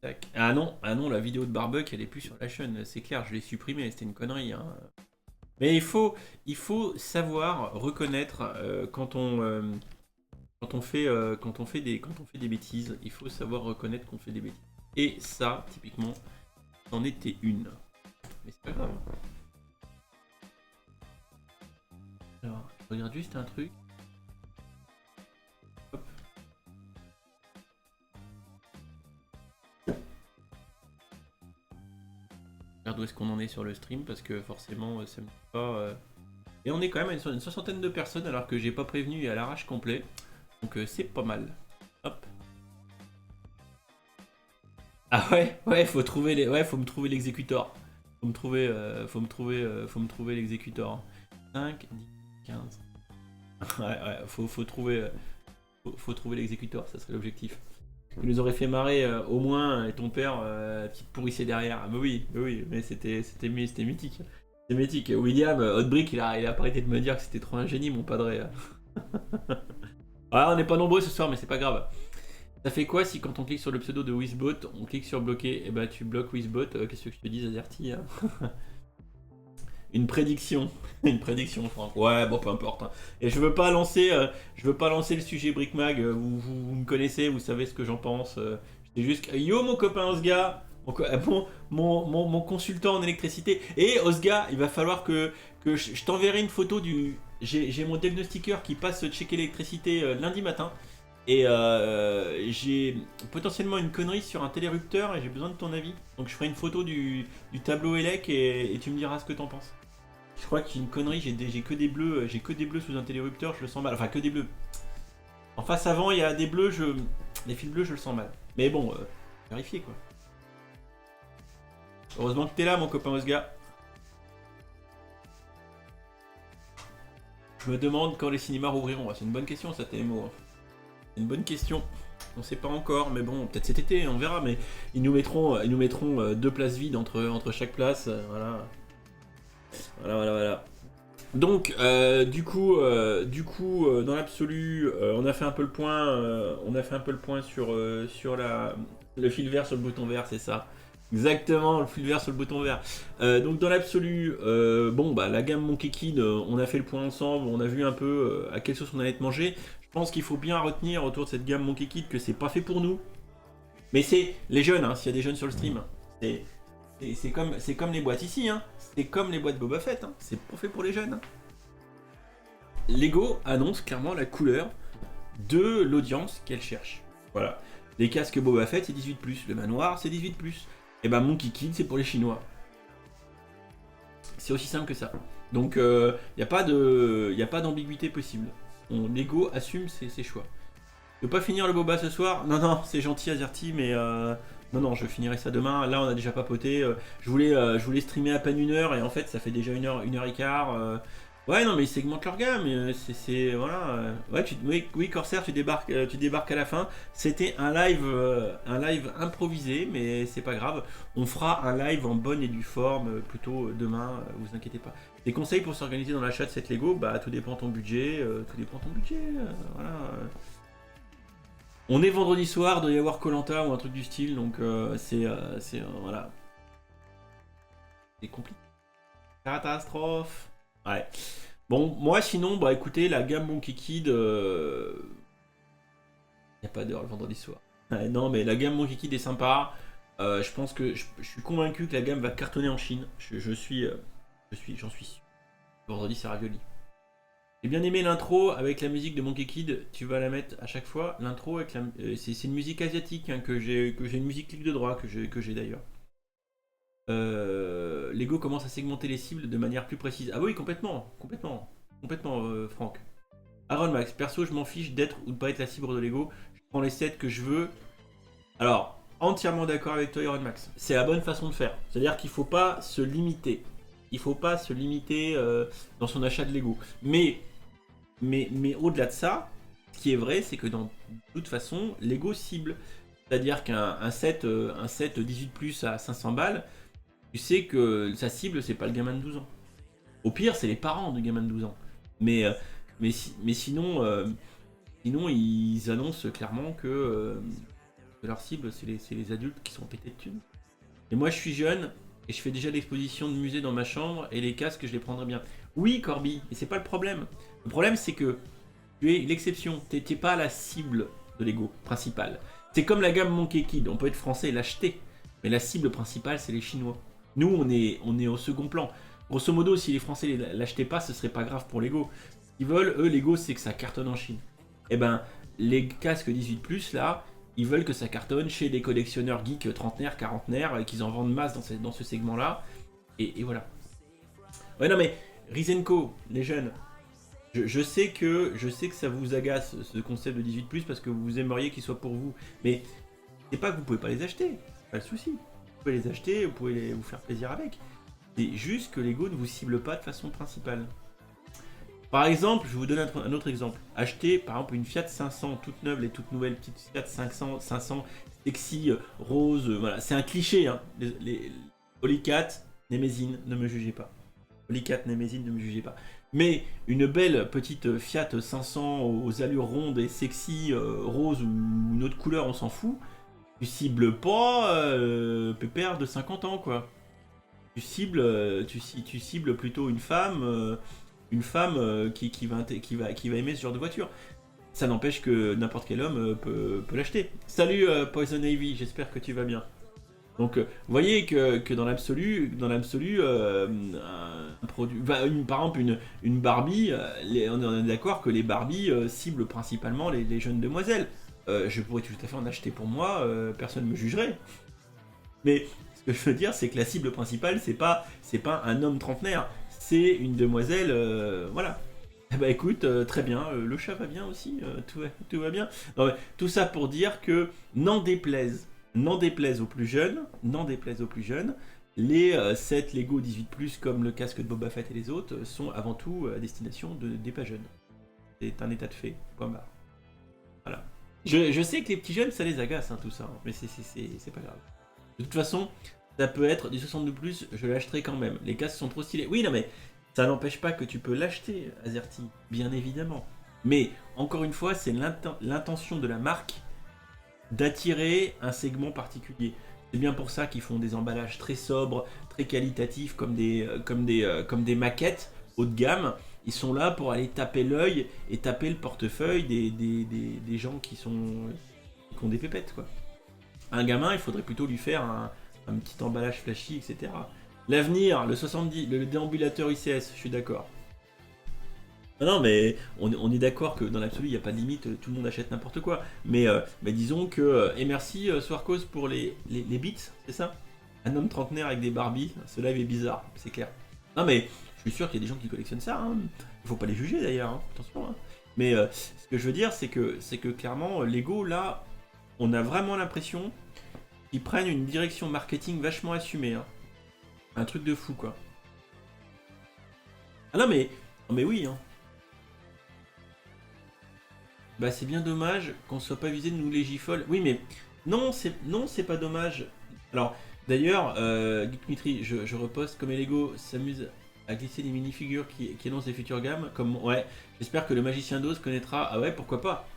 Tac. Ah non, la vidéo de Barbuck, elle est plus sur la chaîne, c'est clair, je l'ai supprimée, c'était une connerie. Hein. Mais il faut savoir reconnaître quand on fait des bêtises, il faut savoir reconnaître qu'on fait des bêtises. Et ça, typiquement, c'en était une. Mais c'est pas grave. Alors, je regarde juste un truc. Hop. Regarde où est-ce qu'on en est sur le stream, parce que forcément, ça me dit pas... Et on est quand même à une soixantaine de personnes, alors que j'ai pas prévenu à l'arrache complet. Donc c'est pas mal. Hop. Ah ouais, faut me trouver l'exécuteur. Faut me trouver l'exécuteur. 5, 10, 15. Ouais, faut trouver l'exécuteur, ça serait l'objectif. Il nous aurait fait marrer au moins, et ton père, petite pourrissée derrière. Ah, mais oui, mais c'était mythique. C'était mythique. William, Hotbrick, il a pas arrêté de me dire que c'était trop un génie, mon padré. Ah, on n'est pas nombreux ce soir, mais c'est pas grave. Ça fait quoi si quand on clique sur le pseudo de Wizbot, on clique sur bloquer, et bah tu bloques Wizbot, qu'est-ce que je te dis, Azerty hein. Une prédiction, Franck. Ouais, bon, peu importe. Hein. Et je veux pas lancer le sujet Brickmag. Vous me connaissez, vous savez ce que j'en pense. C'est juste, yo mon copain Osga, mon consultant en électricité. Et Osga, il va falloir que je t'enverrai une photo du. J'ai mon diagnostiqueur qui passe checker l'électricité lundi matin. Et j'ai potentiellement une connerie sur un télérupteur et j'ai besoin de ton avis. Donc je ferai une photo du tableau élec et tu me diras ce que t'en penses. Je crois qu'il y a une connerie, j'ai que des bleus, sous un télérupteur, je le sens mal. Enfin que des bleus. En face avant il y a des bleus, les fils bleus je le sens mal. Mais bon, vérifiez quoi. Heureusement que t'es là mon copain Osga. Je me demande quand les cinémas rouvriront. C'est une bonne question ça TMO. C'est une bonne question. On sait pas encore, mais bon, peut-être cet été, on verra. Mais ils nous mettront 2 places vides entre chaque place. Voilà. Donc, du coup, dans l'absolu, on a fait un peu le point, sur le fil vert sur le bouton vert, c'est ça. Exactement, le fil vert sur le bouton vert. Donc dans l'absolu, la gamme Monkey Kid, on a fait le point ensemble, on a vu un peu à quelle sauce on allait être mangé. Je pense qu'il faut bien retenir autour de cette gamme Monkey Kid que c'est pas fait pour nous. Mais c'est les jeunes, hein, s'il y a des jeunes sur le stream, c'est comme les boîtes ici, hein. C'est comme les boîtes Boba Fett, hein. C'est pas fait pour les jeunes. Hein. Lego annonce clairement la couleur de l'audience qu'elle cherche. Voilà. Les casques Boba Fett c'est 18+, le manoir c'est 18+. Et ben Monkey Kid c'est pour les Chinois. C'est aussi simple que ça. Donc il n'y a pas d'ambiguïté possible. Lego assume ses choix. Je veux pas finir le boba ce soir. Non, c'est gentil Azerty, mais non, je finirai ça demain. Là, on a déjà papoté. Je voulais streamer à peine 1 heure et en fait, ça fait déjà 1 heure et quart. Ouais, non, mais ils segmentent leur gamme. Voilà. Ouais, oui, Corsair, tu débarques à la fin. C'était un live improvisé, mais c'est pas grave. On fera un live en bonne et due forme plutôt demain. Vous inquiétez pas. Des conseils pour s'organiser dans l'achat de cette Lego, bah tout dépend de ton budget. Tout dépend de ton budget. Voilà. On est vendredi soir, doit y avoir koh ou un truc du style, donc voilà. C'est compliqué. Catastrophe. Ouais. Bon, moi sinon, bah écoutez, la gamme Monkey Kid, y a pas d'heure le vendredi soir. Ouais, non, mais la gamme Monkey Kid est sympa. Je pense que je suis convaincu que la gamme va cartonner en Chine. J'en suis sûr. Vendredi, c'est ravioli. J'ai bien aimé l'intro avec la musique de Monkey Kid. Tu vas la mettre à chaque fois. L'intro avec c'est une musique asiatique hein, que j'ai une musique clic de droit que j'ai d'ailleurs. Lego commence à segmenter les cibles de manière plus précise. Ah oui, complètement, Franck. Aaron Max, perso, je m'en fiche d'être ou de pas être la cible de Lego. Je prends les sets que je veux. Alors, entièrement d'accord avec toi, Aaron Max. C'est la bonne façon de faire. C'est-à-dire qu'il faut pas se limiter. Il faut pas se limiter dans son achat de Lego. Mais au-delà de ça, ce qui est vrai, c'est que de toute façon, Lego cible. C'est-à-dire qu'un set 18 à 500 balles, tu sais que sa cible, c'est pas le gamin de 12 ans. Au pire, c'est les parents du gamin de 12 ans. Mais sinon, ils annoncent clairement que leur cible, c'est les adultes qui sont pétés de thunes. Et moi, je suis jeune et je fais déjà l'exposition de musée dans ma chambre et les casques, je les prendrais bien. Oui, Corby, mais c'est pas le problème. Le problème, c'est que tu es l'exception. T'es pas la cible de Lego principale. C'est comme la gamme Monkey Kid. On peut être français et l'acheter. Mais la cible principale, c'est les Chinois. Nous, on est au second plan. Grosso modo, si les Français l'achetaient pas, ce serait pas grave pour Lego. Ce qu'ils veulent, eux, Lego, c'est que ça cartonne en Chine. Et ben, les casques 18+, là, ils veulent que ça cartonne chez des collectionneurs geeks trentenaires, quarantenaires, qu'ils en vendent masse dans ce segment-là. Et voilà. Ouais, non, mais Rizenko, les jeunes, je sais que ça vous agace, ce concept de 18+, parce que vous aimeriez qu'il soit pour vous. Mais c'est pas que vous pouvez pas les acheter. Pas le souci. Vous pouvez les acheter, vous pouvez vous faire plaisir avec. C'est juste que Lego ne vous cible pas de façon principale. Par exemple, je vous donne un autre exemple. Achetez par exemple une Fiat 500 toute neuve, les toutes nouvelles petites Fiat 500 sexy, rose, voilà. C'est un cliché, hein. Les Polycat, Nemesis, ne me jugez pas. Polycat, Nemesis, ne me jugez pas. Mais une belle petite Fiat 500 aux allures rondes et sexy, rose ou une autre couleur, on s'en fout. Tu cibles pas pépère de 50 ans, quoi. Tu cibles plutôt une femme qui va aimer ce genre de voiture. Ça n'empêche que n'importe quel homme peut l'acheter. Salut Poison Ivy, j'espère que tu vas bien. Donc, vous voyez que dans l'absolu, un produit, par exemple une Barbie, on est d'accord que les Barbie ciblent principalement les jeunes demoiselles. Je pourrais tout à fait en acheter pour moi, personne ne me jugerait. Mais ce que je veux dire, c'est que la cible principale, c'est pas un homme trentenaire, c'est une demoiselle, voilà. Eh bah écoute, très bien, le chat va bien aussi, tout va bien. Non, mais tout ça pour dire que n'en déplaise aux plus jeunes, les sets Lego 18+, comme le casque de Boba Fett et les autres, sont avant tout à destination des pas jeunes. C'est un état de fait, point barre. Voilà. Je sais que les petits jeunes, ça les agace, hein, tout ça, hein, mais c'est pas grave. De toute façon, ça peut être du 62+, je l'achèterai quand même. Les casques sont trop stylés. Oui, non, mais ça n'empêche pas que tu peux l'acheter, Azerty, bien évidemment. Mais, encore une fois, c'est l'intention de la marque d'attirer un segment particulier. C'est bien pour ça qu'ils font des emballages très sobres, très qualitatifs, comme des maquettes haut de gamme. Ils sont là pour aller taper l'œil et taper le portefeuille des gens qui ont des pépettes, quoi. Un gamin, il faudrait plutôt lui faire un petit emballage flashy, etc. L'avenir, le 70, le déambulateur ICS, je suis d'accord. Non, mais on est d'accord que dans l'absolu, il n'y a pas de limite, tout le monde achète n'importe quoi. Mais disons que. Et merci Swarkos pour les beats, c'est ça? Un homme trentenaire avec des Barbies, ce live est bizarre, c'est clair. Non, mais je suis sûr qu'il y a des gens qui collectionnent ça, hein. Il faut pas les juger d'ailleurs, hein. Attention. Hein. Mais ce que je veux dire, c'est que clairement, Lego, là, on a vraiment l'impression qu'ils prennent une direction marketing vachement assumée. Hein. Un truc de fou, quoi. Ah non, mais Non mais oui, hein. Bah c'est bien dommage qu'on soit pas visé de nous les gifles. Oui mais non c'est pas dommage. Alors d'ailleurs, Geek Mitri, je reposte comme Lego s'amuse à glisser des minifigures qui annoncent des futures gammes. Comme ouais, j'espère que le magicien d'Oz connaîtra. Ah ouais, pourquoi pas.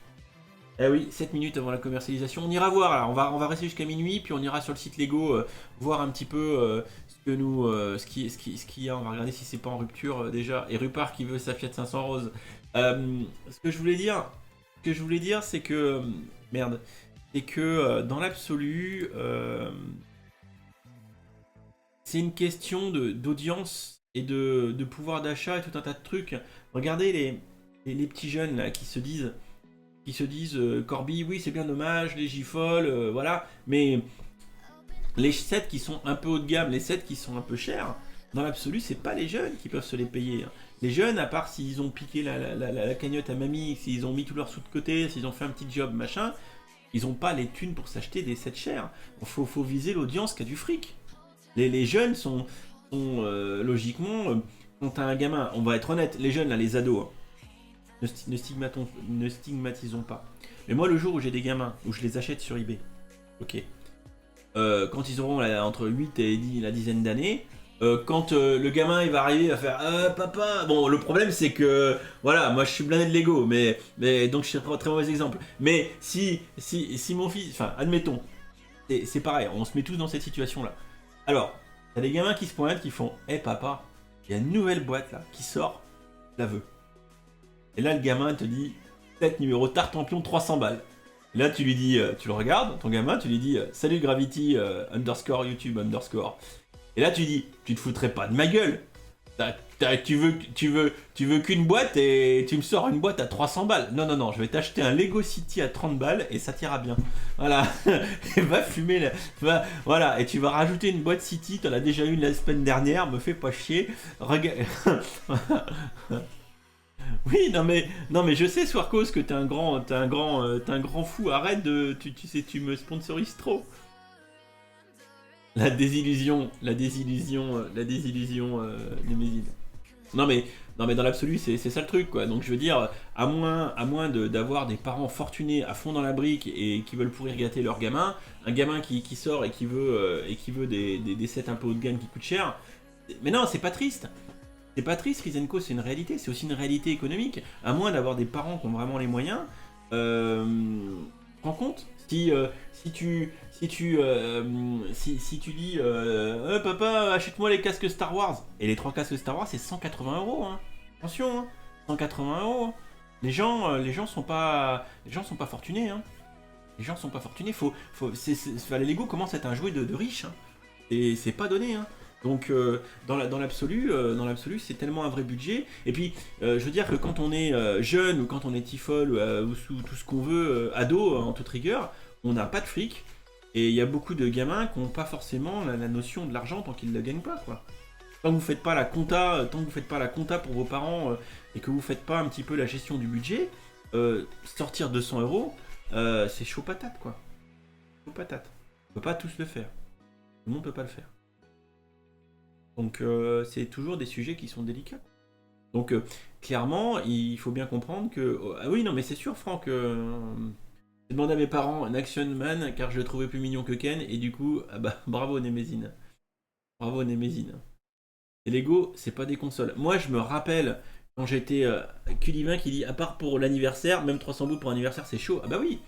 Eh oui, 7 minutes avant la commercialisation. On ira voir, alors on va rester jusqu'à minuit, puis on ira sur le site Lego voir un petit peu ce que nous, ce qu'il y a. On va regarder si c'est pas en rupture déjà. Et Rupart qui veut sa Fiat 500 rose. Ce que je voulais dire, c'est que merde, c'est que dans l'absolu, c'est une question d'audience et de pouvoir d'achat et tout un tas de trucs. Regardez les petits jeunes là qui se disent Corby, oui c'est bien dommage, les Gifoles, voilà, mais les sets qui sont un peu haut de gamme, les sets qui sont un peu chers, dans l'absolu c'est pas les jeunes qui peuvent se les payer. Les jeunes, à part s'ils ont piqué la cagnotte à mamie, s'ils ont mis tout leur sous de côté, s'ils ont fait un petit job machin, ils ont pas les thunes pour s'acheter des sets chers. Faut viser l'audience qui a du fric. Les jeunes sont logiquement, quand t'as un gamin, on va être honnête, les jeunes là, les ados, hein, ne stigmatisons pas. Mais moi, le jour où j'ai des gamins, où je les achète sur eBay, ok, quand ils auront entre 8 et 10, la dizaine d'années, quand le gamin il va arriver, il va faire papa. Bon, le problème c'est que voilà, moi je suis blindé de Lego, mais donc je suis un très mauvais exemple. Mais si mon fils, enfin, admettons, c'est pareil, on se met tous dans cette situation là. Alors, t'as des gamins qui se pointent, qui font papa, il y a une nouvelle boîte là qui sort, je la veux. Et là, le gamin te dit, tête numéro Tartampion 300 balles. Et là, tu lui dis, tu le regardes, ton gamin, tu lui dis, salut Gravity underscore YouTube underscore. Et là, tu dis, tu te foutrais pas de ma gueule. Tu veux qu'une boîte et tu me sors une boîte à 300 balles. Non, je vais t'acheter un Lego City à 30 balles et ça t'ira bien. Voilà. Et va fumer. Voilà. Et tu vas rajouter une boîte City, t'en as déjà une la semaine dernière, me fais pas chier. Regarde. Oui, non mais je sais Swarkos que t'es un grand fou. Arrête de, tu sais, tu me sponsorises trop. La désillusion des Mésines. Non mais dans l'absolu c'est ça le truc quoi. Donc je veux dire, à moins d'avoir des parents fortunés à fond dans la brique et qui veulent pourrir gâter leur gamin, un gamin qui sort et qui veut des sets un peu haut de gamme qui coûtent cher. Mais non, c'est pas triste. C'est pas triste, Rizenko, c'est une réalité, c'est aussi une réalité économique. À moins d'avoir des parents qui ont vraiment les moyens, rends compte si tu dis papa achète-moi les casques Star Wars et les 3 casques Star Wars c'est 180 euros hein. Attention hein, 180 euros. Les gens sont pas fortunés hein. Les gens sont pas fortunés. Les Lego commencent à être un jouet de riches hein. Et c'est pas donné hein. Donc dans l'absolu, c'est tellement un vrai budget. Et puis, je veux dire que quand on est jeune ou quand on est tifol ou sous tout ce qu'on veut, ado en toute rigueur, on n'a pas de fric. Et il y a beaucoup de gamins qui n'ont pas forcément la notion de l'argent tant qu'ils ne le gagnent pas, quoi. Tant que vous faites pas la compta, pour vos parents et que vous faites pas un petit peu la gestion du budget, sortir 200 euros, c'est chaud patate, quoi. Chaud patate. On peut pas tous le faire. Tout le monde peut pas le faire. Donc c'est toujours des sujets qui sont délicats. Donc clairement, il faut bien comprendre que... ah oui, non mais c'est sûr Franck, j'ai demandé à mes parents un Action Man car je le trouvais plus mignon que Ken et du coup, bravo Némésine. Bravo Némésine. Et Lego, c'est pas des consoles. Moi je me rappelle quand j'étais Culivin qui dit à part pour l'anniversaire, même 300 bouts pour anniversaire c'est chaud. Ah bah oui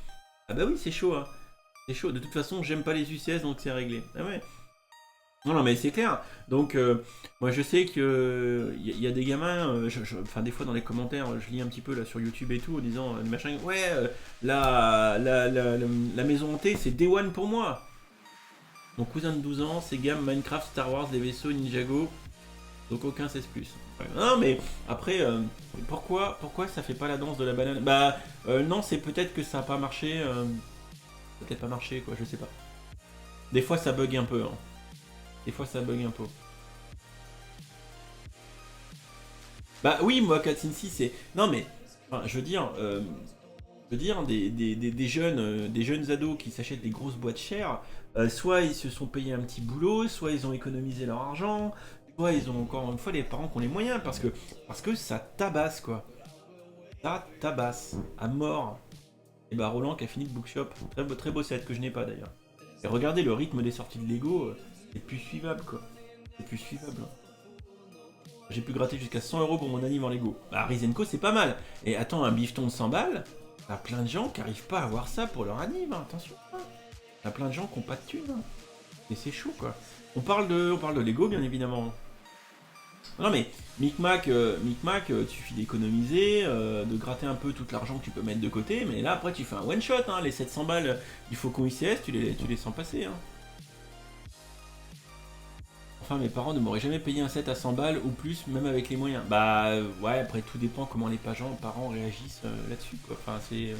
c'est chaud hein. C'est chaud. De toute façon j'aime pas les UCS donc c'est réglé. Ah ouais. Non, mais c'est clair. Donc, moi, je sais que y a des gamins. Enfin, des fois dans les commentaires, je lis un petit peu là sur YouTube et tout, en disant machin. Ouais, la maison hantée, c'est Day One pour moi. Mon cousin de 12 ans, c'est gamme Minecraft, Star Wars, des vaisseaux, Ninjago. Donc aucun 16 plus. Ouais. Non, mais après, pourquoi ça fait pas la danse de la banane? Bah, non, c'est peut-être que ça a pas marché. Peut-être pas marché, quoi. Je sais pas. Des fois, ça bug un peu. Hein. Des fois ça bug un peu. Bah oui, moi Katsinsi c'est... Non mais, enfin, je veux dire des jeunes ados qui s'achètent des grosses boîtes chères, soit ils se sont payés un petit boulot, soit ils ont économisé leur argent, Ouais, ils ont encore une fois les parents qui ont les moyens parce que ça tabasse quoi. Ça tabasse à mort. Et bah Roland qui a fini le bookshop, très beau set que je n'ai pas d'ailleurs. Et regardez le rythme des sorties de Lego, c'est plus suivable quoi. C'est plus suivable. J'ai pu gratter jusqu'à 100 € pour mon anime en Lego. Bah Rizenko c'est pas mal. Et attends, un bifton de 100 balles, t'as plein de gens qui arrivent pas à avoir ça pour leur anime, hein, attention. T'as plein de gens qui ont pas de thunes. Hein. Et c'est chaud quoi. On parle de Lego bien évidemment. Non mais Micmac, il suffit d'économiser, de gratter un peu tout l'argent que tu peux mettre de côté, mais là après tu fais un one shot, hein, les 700 balles, il faut qu'on ICS, tu les sens passer. Hein. Enfin mes parents ne m'auraient jamais payé un set à 100 balles ou plus, même avec les moyens. Bah ouais, après tout dépend comment les parents réagissent là-dessus quoi. Enfin c'est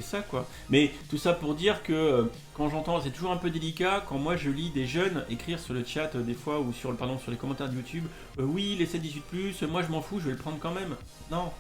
ça quoi. Mais tout ça pour dire que quand j'entends, c'est toujours un peu délicat quand moi je lis des jeunes écrire sur le chat des fois ou sur les commentaires de YouTube, oui les 7-18+, moi je m'en fous, je vais le prendre quand même. Non.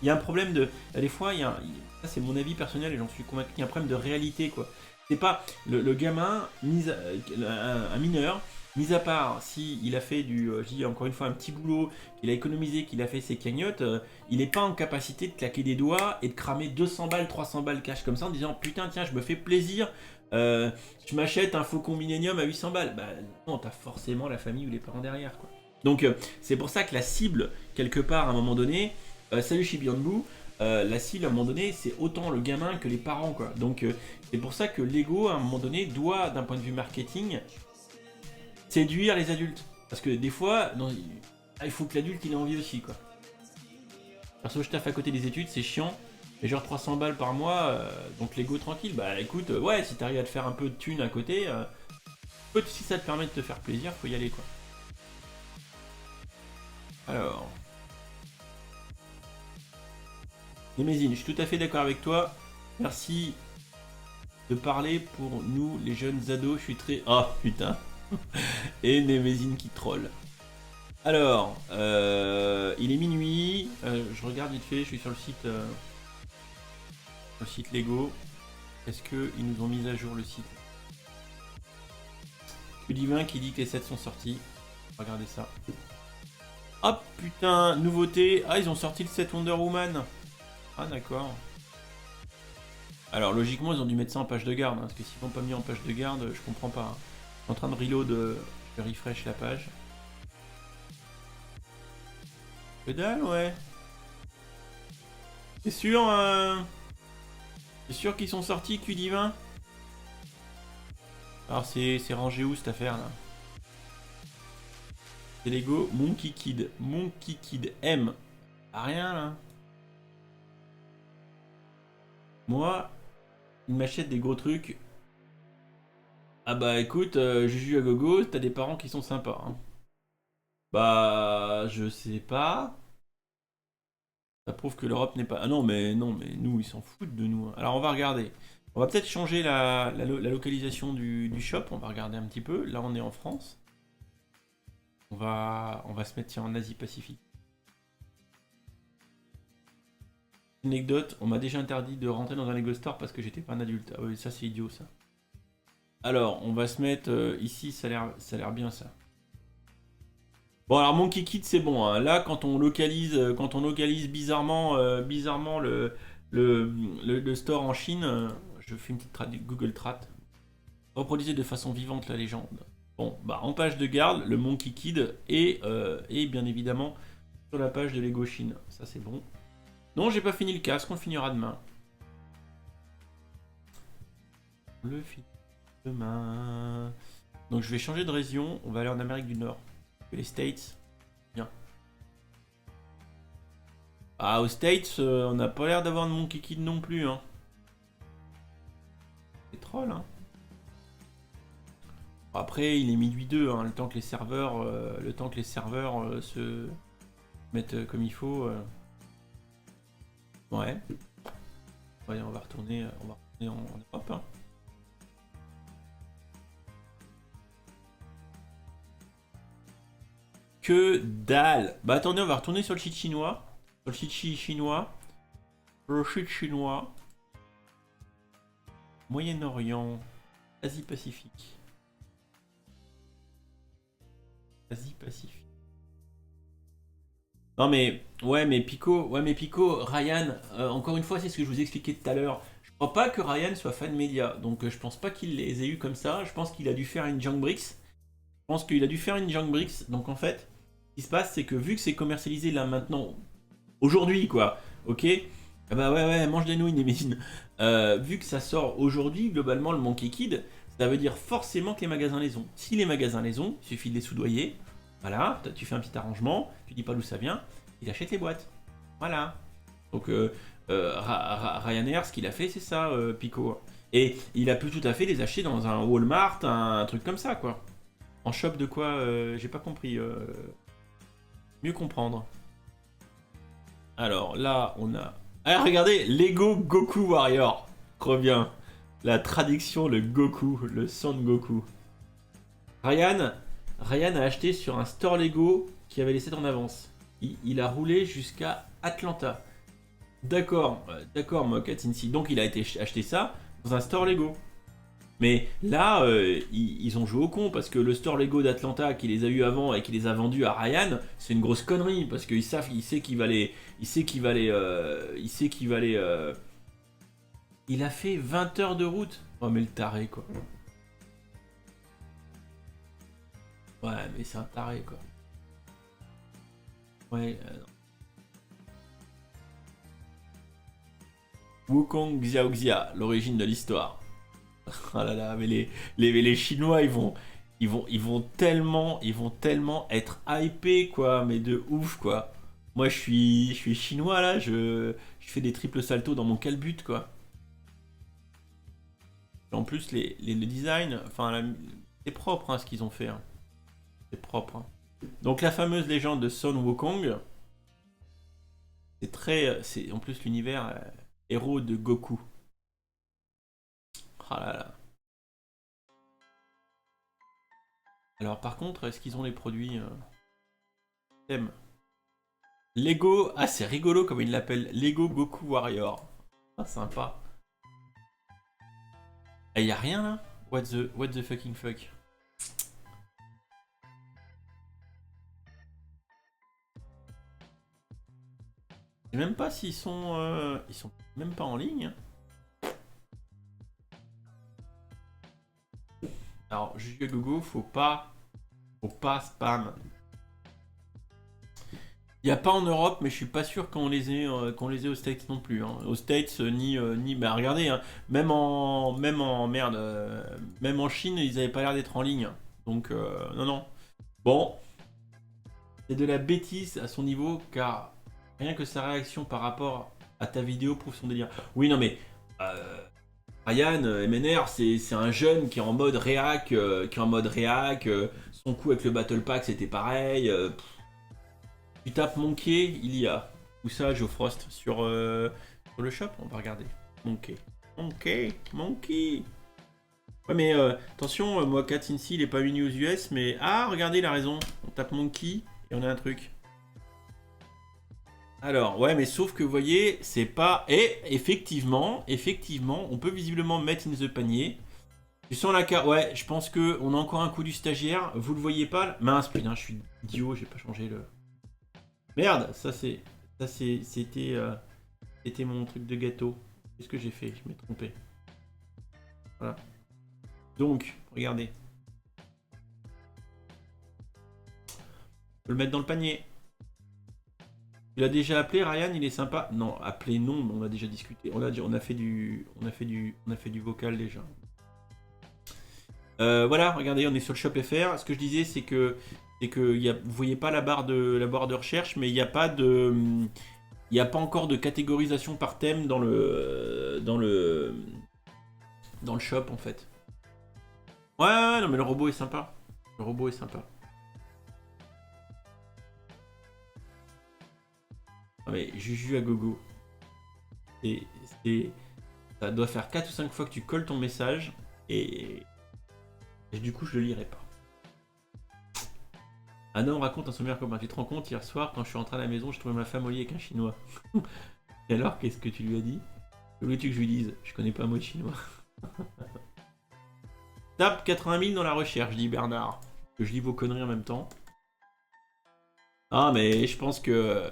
Il y a un problème de. Des fois, ça c'est mon avis personnel et j'en suis convaincu, il y a un problème de réalité quoi. C'est pas le gamin, un mineur, mis à part si il a fait je dis encore une fois un petit boulot, qu'il a économisé, qu'il a fait ses cagnottes, il n'est pas en capacité de claquer des doigts et de cramer 200 balles, 300 balles cash comme ça en disant putain tiens je me fais plaisir, tu m'achètes un Faucon Millennium à 800 balles. Bah non, t'as forcément la famille ou les parents derrière quoi. Donc c'est pour ça que la cible, quelque part à un moment donné, salut Shibianbu, la cible à un moment donné c'est autant le gamin que les parents quoi. Donc c'est pour ça que Lego à un moment donné doit d'un point de vue marketing séduire les adultes. Parce que des fois, il faut que l'adulte il ait envie aussi quoi. Perso je taffe à côté des études, c'est chiant. Et genre 300 balles par mois, donc Lego tranquille, bah écoute, ouais si t'arrives à te faire un peu de thunes à côté, si ça te permet de te faire plaisir, faut y aller quoi. Alors... Némésine, je suis tout à fait d'accord avec toi. Merci de parler pour nous, les jeunes ados. Je suis très... Oh, putain. Et Némésine qui troll. Alors, il est minuit. Je regarde vite fait, je suis sur le site Lego. Est-ce qu'ils nous ont mis à jour le site? Divin qui dit que les sets sont sortis. Regardez ça. Hop, putain, nouveauté. Ah, ils ont sorti le set Wonder Woman. Ah d'accord. Alors logiquement ils ont dû mettre ça en page de garde, hein, parce que s'ils l'ont pas mis en page de garde, je comprends pas. Hein. Je suis en train de reload, je refresh la page. Que dalle ouais. C'est sûr qu'ils sont sortis Q-Divin. Alors c'est rangé où cette affaire là? C'est Lego Monkey Kid. Monkey Kid M. Ah rien là. Moi, il m'achète des gros trucs. Ah bah écoute, Juju à gogo, t'as des parents qui sont sympas. Hein. Bah, je sais pas. Ça prouve que l'Europe n'est pas... Ah non, mais nous, ils s'en foutent de nous. Hein. Alors on va regarder. On va peut-être changer la localisation du shop. On va regarder un petit peu. Là, on est en France. On va se mettre tiens, en Asie-Pacifique. Anecdote, on m'a déjà interdit de rentrer dans un Lego Store parce que j'étais pas un adulte. Ah oui, ça c'est idiot ça. Alors, on va se mettre ici, ça a l'air bien ça. Bon alors Monkey Kid c'est bon, hein. Là quand on localise bizarrement, le store en Chine, je fais une petite Google Strat. Reproduisez de façon vivante la légende. Bon, bah en page de garde, le Monkey Kid et bien évidemment sur la page de Lego Chine. Ça c'est bon. Non, j'ai pas fini le casque, on le finira demain. Le finit demain. Donc je vais changer de région, on va aller en Amérique du Nord. Les States, bien. Ah, aux States, on n'a pas l'air d'avoir de Monkey Kid non plus, hein. C'est troll, hein. Après, il est minuit 2, hein, le temps que les serveurs, se mettent comme il faut. Ouais. Ouais, on va retourner en Europe. Hein. Que dalle. Bah attendez, on va retourner sur le site chinois. Sur le site chinois. Le site chinois. Moyen-Orient. Asie-Pacifique. Asie-Pacifique. Non mais, Pico, Ryan, encore une fois, c'est ce que je vous expliquais tout à l'heure. Je crois pas que Ryan soit fan média, donc je pense pas qu'il les ait eu comme ça. Je pense qu'il a dû faire une Junk Bricks. Je pense qu'il a dû faire une Junk Bricks. Donc en fait, ce qui se passe, c'est que vu que c'est commercialisé là maintenant, aujourd'hui quoi, ok. Ah bah ouais, mange des nouilles, Némézine. Vu que ça sort aujourd'hui, globalement, le Monkey Kid, ça veut dire forcément que les magasins les ont. Si les magasins les ont, il suffit de les soudoyer. Voilà, tu fais un petit arrangement, tu dis pas d'où ça vient, il achète les boîtes. Voilà. Donc Ryanair, ce qu'il a fait, c'est ça, Pico. Et il a pu tout à fait les acheter dans un Walmart, un truc comme ça, quoi. En shop de quoi j'ai pas compris. Mieux comprendre. Alors là, on a. Ah, regardez, Lego Goku Warrior. Trop bien. La traduction, le Goku, le Son Goku. Ryan a acheté sur un store Lego qui avait les sets en avance. Il a roulé jusqu'à Atlanta. D'accord, Mokatinsi. Donc il a été acheté ça dans un store Lego. Mais là, ils ont joué au con parce que le store Lego d'Atlanta qui les a eu avant et qui les a vendus à Ryan, c'est une grosse connerie parce qu'il sait qu'il va les, il a fait 20 heures de route. Oh mais le taré quoi. Ouais mais c'est un taré quoi. Ouais. Wukong Xiaoxia, l'origine de l'histoire. Oh là là, mais les Chinois, ils vont tellement être hypés, quoi, mais de ouf, quoi. Moi, je suis chinois, là, je fais des triples saltos dans mon calbut, quoi. En plus, le design, enfin, c'est propre, hein, ce qu'ils ont fait. Hein. C'est propre. Hein. Donc, la fameuse légende de Son Wukong, c'est en plus l'univers héros de Goku. Oh là là. Alors par contre, est-ce qu'ils ont les produits thème Lego, ah c'est rigolo comme ils l'appellent, Lego Goku Warrior. Ah sympa. Ah y a rien là what the fucking fuck. Je sais même pas s'ils sont... ils sont même pas en ligne. Alors, Juju Gogo, faut pas spam. Il n'y a pas en Europe, mais je suis pas sûr qu'on les ait aux States non plus. Hein. Aux States, ni. Bah regardez, hein, même en Chine, ils avaient pas l'air d'être en ligne. Donc, non. Bon, c'est de la bêtise à son niveau, car rien que sa réaction par rapport à ta vidéo prouve son délire. Oui, non, mais Ryan, MNR, c'est un jeune qui est en mode réac, son coup avec le Battle Pack, c'était pareil. Tu tapes Monkey, il y a. Où ça, Geofrost sur le shop, on va regarder. Monkey. Ouais, mais attention, moi, Katinsi, il est pas mis aux US, mais. Ah, regardez, il a raison. On tape Monkey et on a un truc. Alors, ouais, mais sauf que vous voyez, c'est pas. Et effectivement, on peut visiblement mettre in the panier. Tu sens la carte. Ouais, je pense que on a encore un coup du stagiaire. Vous le voyez pas là. Mince, putain, je suis idiot, j'ai pas changé le. Merde, c'était mon truc de gâteau. Qu'est-ce que j'ai fait? Je m'ai trompé. Voilà. Donc, regardez. Je peux le mettre dans le panier. Tu l'as déjà appelé, Ryan? Il est sympa. Non, appelé non, mais on a déjà discuté. On a fait du vocal déjà. Voilà, regardez, on est sur le shop FR. Ce que je disais, c'est que vous voyez pas la barre de recherche, mais il n'y a pas encore de catégorisation par thème dans le shop en fait. Ouais, non mais le robot est sympa. Ah, mais Juju à gogo. Ça doit faire 4 ou 5 fois que tu colles ton message et du coup je le lirai pas. Un homme raconte un sommaire commun. Tu te rends compte, hier soir, quand je suis rentré à la maison, je trouvais ma femme au lit avec un chinois. Et alors, qu'est-ce que tu lui as dit? Que voulais-tu que je lui dise? Je connais pas un mot de chinois. Tape 80 000 dans la recherche, dit Bernard. Que je lis vos conneries en même temps. Ah, mais je pense que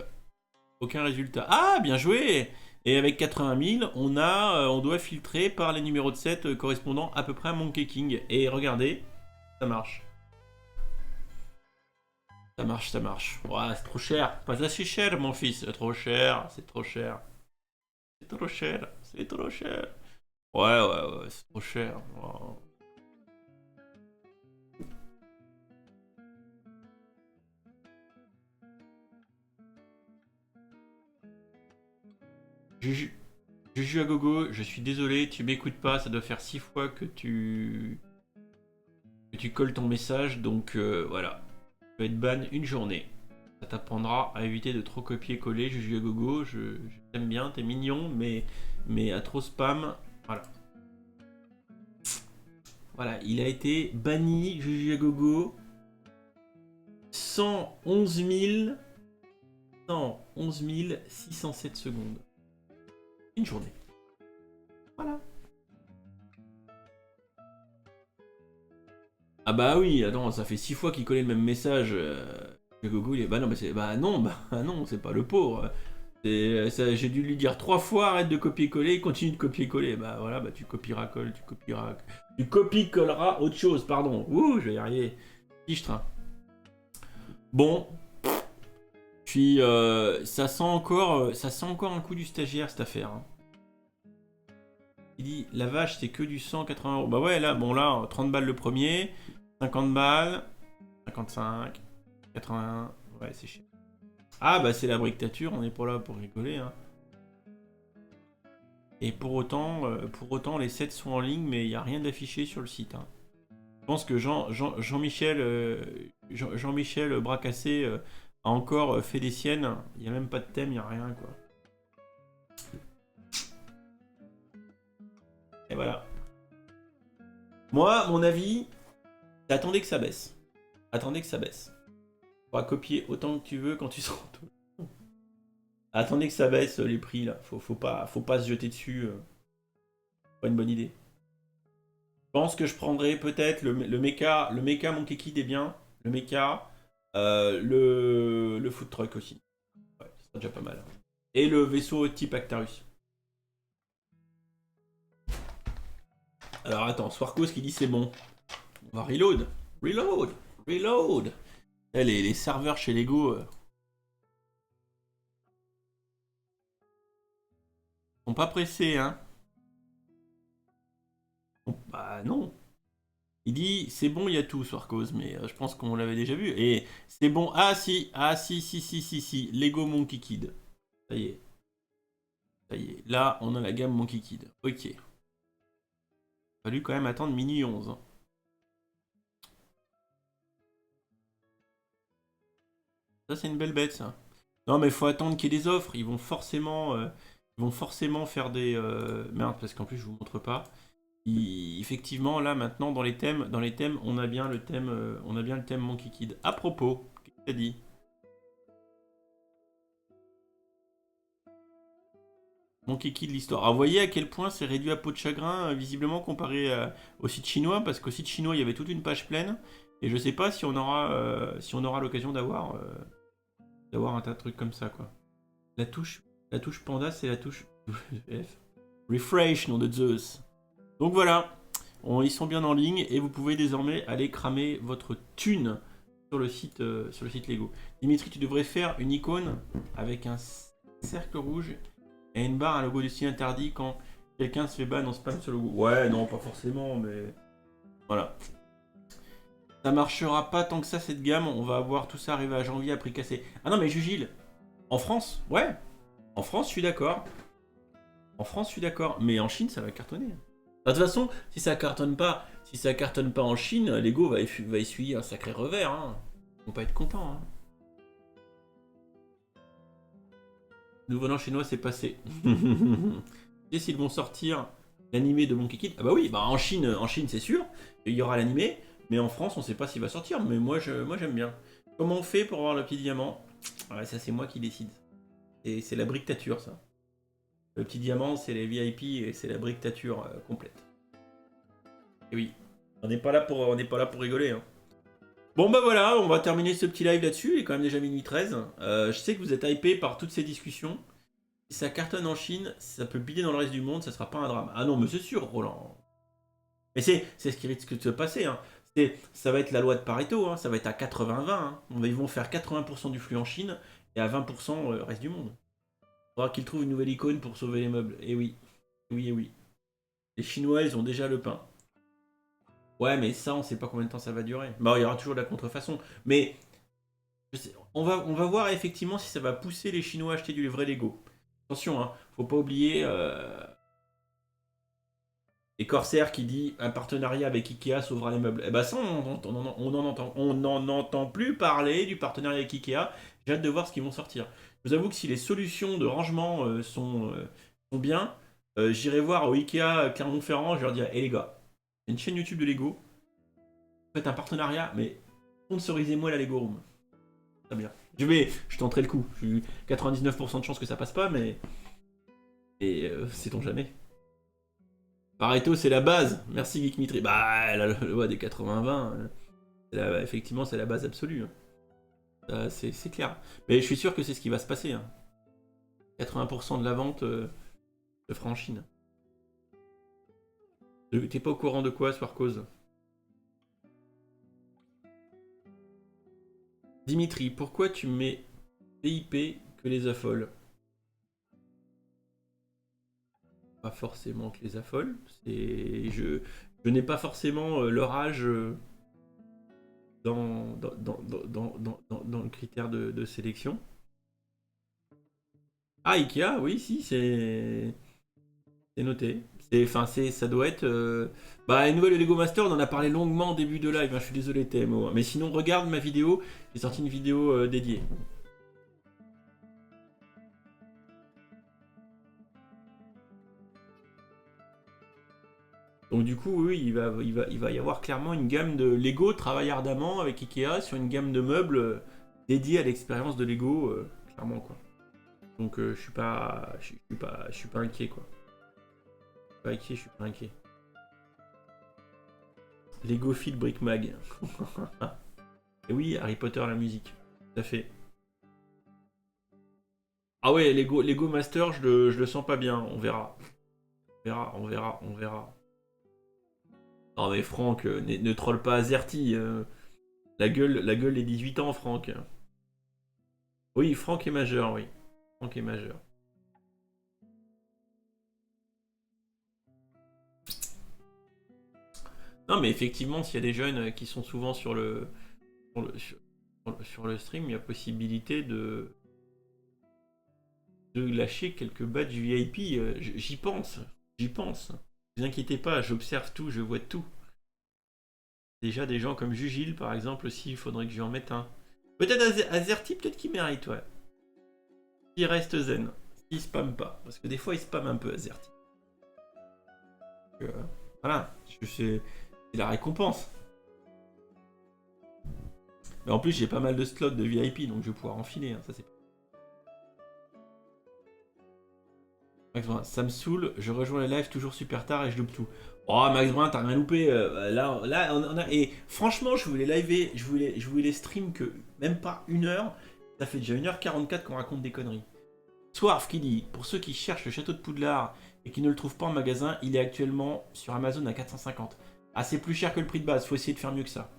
aucun résultat. Ah, bien joué! Et avec 80 000, on doit filtrer par les numéros de set correspondant à peu près à Monkey King. Et regardez, ça marche. Ça marche, ça marche. Ouais, c'est trop cher. Pas assez cher, mon fils. C'est trop cher, c'est trop cher. C'est trop cher, c'est trop cher. Ouais, ouais, ouais, c'est trop cher. Wow. Juju, Juju à gogo, je suis désolé, tu m'écoutes pas, ça doit faire 6 fois que tu colles ton message, donc voilà. Tu vas être ban une journée. Ça t'apprendra à éviter de trop copier-coller. Juju à gogo, je t'aime bien, t'es mignon, mais à trop spam, voilà. Voilà, il a été banni, Juju à gogo. 111 607 secondes. Une journée. Voilà. Ah bah oui, attends, ça fait 6 fois qu'il collait le même message. Gogo, il est... Bah non, bah non, c'est pas le pauvre. J'ai dû lui dire 3 fois, arrête de copier-coller, continue de copier-coller. Bah voilà, bah tu copieras-colles, tu copieras... Tu copie-colleras autre chose, pardon. Ouh, je vais y arriver. Fichtre. Bon. Puis, ça sent encore un coup du stagiaire, cette affaire. Hein. Il dit, la vache, c'est que du 180 €. Bah ouais, là, bon là, 30 balles le premier, 50 balles, 55, 81, ouais, c'est cher. Ah bah c'est la briquetature, on n'est pas là pour rigoler. Hein. Et pour autant, les sets sont en ligne, mais il n'y a rien d'affiché sur le site. Hein. Je pense que Jean-Michel Bracassé a encore fait des siennes. Il n'y a même pas de thème, il n'y a rien quoi. Et voilà. Moi, mon avis, attendez que ça baisse. Attendez que ça baisse. Tu pourras copier autant que tu veux quand tu seras tout. Attendez que ça baisse les prix là. Faut pas se jeter dessus. Pas une bonne idée. Je pense que je prendrai peut-être le mecha Monkey Kid est bien. Le mecha. Le food truck aussi. Ouais, ça sera déjà pas mal. Et le vaisseau type Actarus. Alors attends, Swarkos qui dit c'est bon. On va reload. Reload. Reload. Eh, les serveurs chez Lego sont pas pressés, hein. Bah non. Il dit c'est bon, il y a tout, Swarkos, mais je pense qu'on l'avait déjà vu. Et c'est bon. Si. Lego Monkey Kid. Ça y est. Ça y est. Là, on a la gamme Monkey Kid. Ok. Fallu quand même attendre minuit 11. Hein. Ça, c'est une belle bête, ça. Non, mais faut attendre qu'il y ait des offres. Ils vont forcément faire des. Merde, parce qu'en plus, je vous montre pas. Effectivement, là, maintenant, dans les thèmes, on a bien le thème Monkey Kid. À propos, qu'est-ce que t'as dit? Monkey Kid l'histoire. Alors, vous voyez à quel point c'est réduit à peau de chagrin, visiblement comparé au site chinois, parce qu'au site chinois, il y avait toute une page pleine, et je sais pas si on aura l'occasion d'avoir un tas de trucs comme ça, quoi. La touche panda, c'est la touche F. Refresh, nom de Zeus. Donc voilà, ils sont bien en ligne, et vous pouvez désormais aller cramer votre thune sur le site Lego. Dimitri, tu devrais faire une icône avec un cercle rouge et une barre, un logo du style interdit quand quelqu'un se fait ban en spam ce logo. Ouais, non, pas forcément, mais voilà. Ça marchera pas tant que ça cette gamme. On va avoir tout ça arriver à janvier à prix cassé. Ah non, mais Jugile, en France, ouais. En France, je suis d'accord. En France, je suis d'accord. Mais en Chine, ça va cartonner. De toute façon, si ça cartonne pas en Chine, Lego va essuyer un sacré revers. Hein. Ils vont pas être contents. Hein. Nouveau nom chinois, c'est passé. Et s'ils vont sortir l'animé de Monkey Kid? Ah bah oui, bah en Chine c'est sûr, il y aura l'animé, mais en France on sait pas s'il va sortir, mais moi j'aime bien. Comment on fait pour avoir le petit diamant? Ouais, ça c'est moi qui décide. Et c'est la briquetature ça. Le petit diamant c'est les VIP et c'est la briquetature complète. Et oui, on n'est pas là pour rigoler. Hein. Bon bah voilà, on va terminer ce petit live là-dessus, il est quand même déjà minuit 13. Je sais que vous êtes hypés par toutes ces discussions. Si ça cartonne en Chine, ça peut bider dans le reste du monde, ça sera pas un drame. Ah non, mais c'est sûr, Roland. Mais c'est ce qui risque de se passer. Hein. Ça va être la loi de Pareto, hein. Ça va être à 80-20. Hein. Ils vont faire 80% du flux en Chine et à 20% le reste du monde. Il faudra qu'ils trouvent une nouvelle icône pour sauver les meubles. Et oui, oui, et oui. Les Chinois, ils ont déjà le pain. Ouais, mais ça, on sait pas combien de temps ça va durer. Bah, il y aura toujours de la contrefaçon. Mais on va voir effectivement si ça va pousser les Chinois à acheter du vrai Lego. Attention, hein, faut pas oublier les Corsair qui dit un partenariat avec Ikea sauvera les meubles. Eh ben ça, on n'en entend plus parler du partenariat avec Ikea. J'ai hâte de voir ce qu'ils vont sortir. Je vous avoue que si les solutions de rangement sont bien, j'irai voir au Ikea Clermont-Ferrand, je leur dirai, hé les gars, une chaîne YouTube de Lego, faites un partenariat, mais sponsorisez-moi la Lego Room. Très bien. Je tenterai le coup. J'ai eu 99% de chance que ça passe pas, mais. Et sait-on jamais. Pareto, c'est la base. Merci Geek Mitri. Bah, la loi des 80-20, effectivement, c'est la base absolue. Hein. C'est clair. Mais je suis sûr que c'est ce qui va se passer. Hein. 80% de la vente se fera en Chine. T'es pas au courant de quoi, Swarcause? Dimitri, pourquoi tu mets PIP que les affoles? Pas forcément que les affole. Je n'ai pas forcément leur âge dans le critère de sélection. Ah, Ikea, oui, si, c'est noté. Ça doit être. Bah, une nouvelle Lego Master, on en a parlé longuement au début de live. Hein, je suis désolé, TMO. Hein. Mais sinon, regarde ma vidéo. J'ai sorti une vidéo dédiée. Donc du coup, oui, il va y avoir clairement une gamme de Lego travaille ardemment avec Ikea sur une gamme de meubles dédiés à l'expérience de Lego, clairement quoi. Donc je suis pas inquiet quoi. Je suis pas inquiet. Lego Fit Brick Mag. Et oui, Harry Potter la musique, tout à fait. Ah ouais, Lego Master, je le sens pas bien, on verra. On verra. Non mais Franck, ne troll pas Azerty. La gueule des 18 ans, Franck. Oui, Franck est majeur, oui. Franck est majeur. Non mais effectivement, s'il y a des jeunes qui sont souvent sur le stream, il y a possibilité de lâcher quelques badges VIP. J'y pense. Ne vous inquiétez pas, j'observe tout, je vois tout. Déjà des gens comme Jugil par exemple aussi, il faudrait que je lui en mette un. Peut-être Azerty, peut-être qu'il mérite, ouais. Il reste zen. Il spamme pas. Parce que des fois il spamme un peu Azerty. Voilà, c'est la récompense. Mais en plus j'ai pas mal de slots de VIP donc je vais pouvoir enfiler. Hein, ça c'est. Ça me saoule, je rejoins les lives toujours super tard et je loupe tout. Oh Max Brun, t'as rien loupé. Là on a. Et franchement, je voulais liver, je voulais stream que même pas 1 heure. Ça fait déjà 1h44 qu'on raconte des conneries. Swarf qui dit, pour ceux qui cherchent le château de Poudlard et qui ne le trouvent pas en magasin, il est actuellement sur Amazon à 450. Ah, c'est plus cher que le prix de base, faut essayer de faire mieux que ça.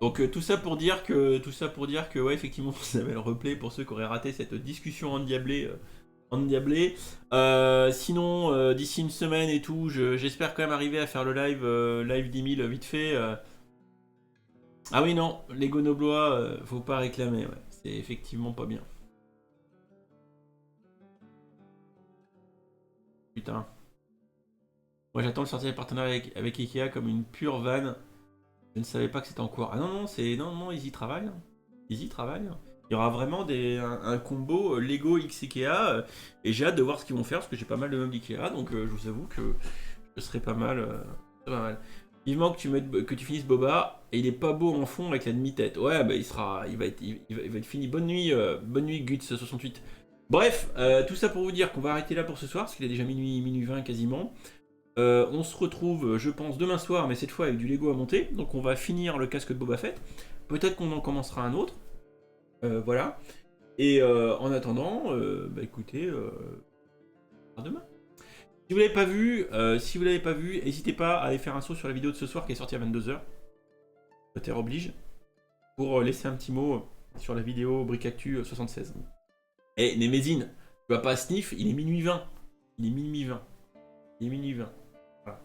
Donc tout ça pour dire que ouais effectivement vous avez le replay pour ceux qui auraient raté cette discussion endiablée. Sinon d'ici une semaine et tout, j'espère quand même arriver à faire le live 10 000 vite fait. Ah oui non, Lego Noblois, faut pas réclamer, ouais. C'est effectivement pas bien. Putain. Moi j'attends le sortir des partenariats avec Ikea comme une pure vanne. Je ne savais pas que c'était en cours. Ah non, ils y travaillent. Hein. Ils y travaillent. Hein. Il y aura vraiment un combo Lego X Ikea et j'ai hâte de voir ce qu'ils vont faire parce que j'ai pas mal de meubles Ikea donc je vous avoue que ce serait pas mal. Vivement que tu finisses Boba et il est pas beau en fond avec la demi-tête. Ouais bah il va être fini. Bonne nuit Guts68. Bref, tout ça pour vous dire qu'on va arrêter là pour ce soir, parce qu'il est déjà minuit 20 quasiment. On se retrouve, je pense, demain soir, mais cette fois avec du Lego à monter. Donc on va finir le casque de Boba Fett. Peut-être qu'on en commencera un autre. Voilà. Et en attendant, bah écoutez, à demain. Si vous l'avez pas vu, n'hésitez pas à aller faire un saut sur la vidéo de ce soir qui est sortie à 22h. Terre oblige. Pour laisser un petit mot sur la vidéo Brick Actu 76. Et Némézine, tu vas pas sniff, il est minuit 20. Il est minuit 20. Il est minuit 20. Voilà.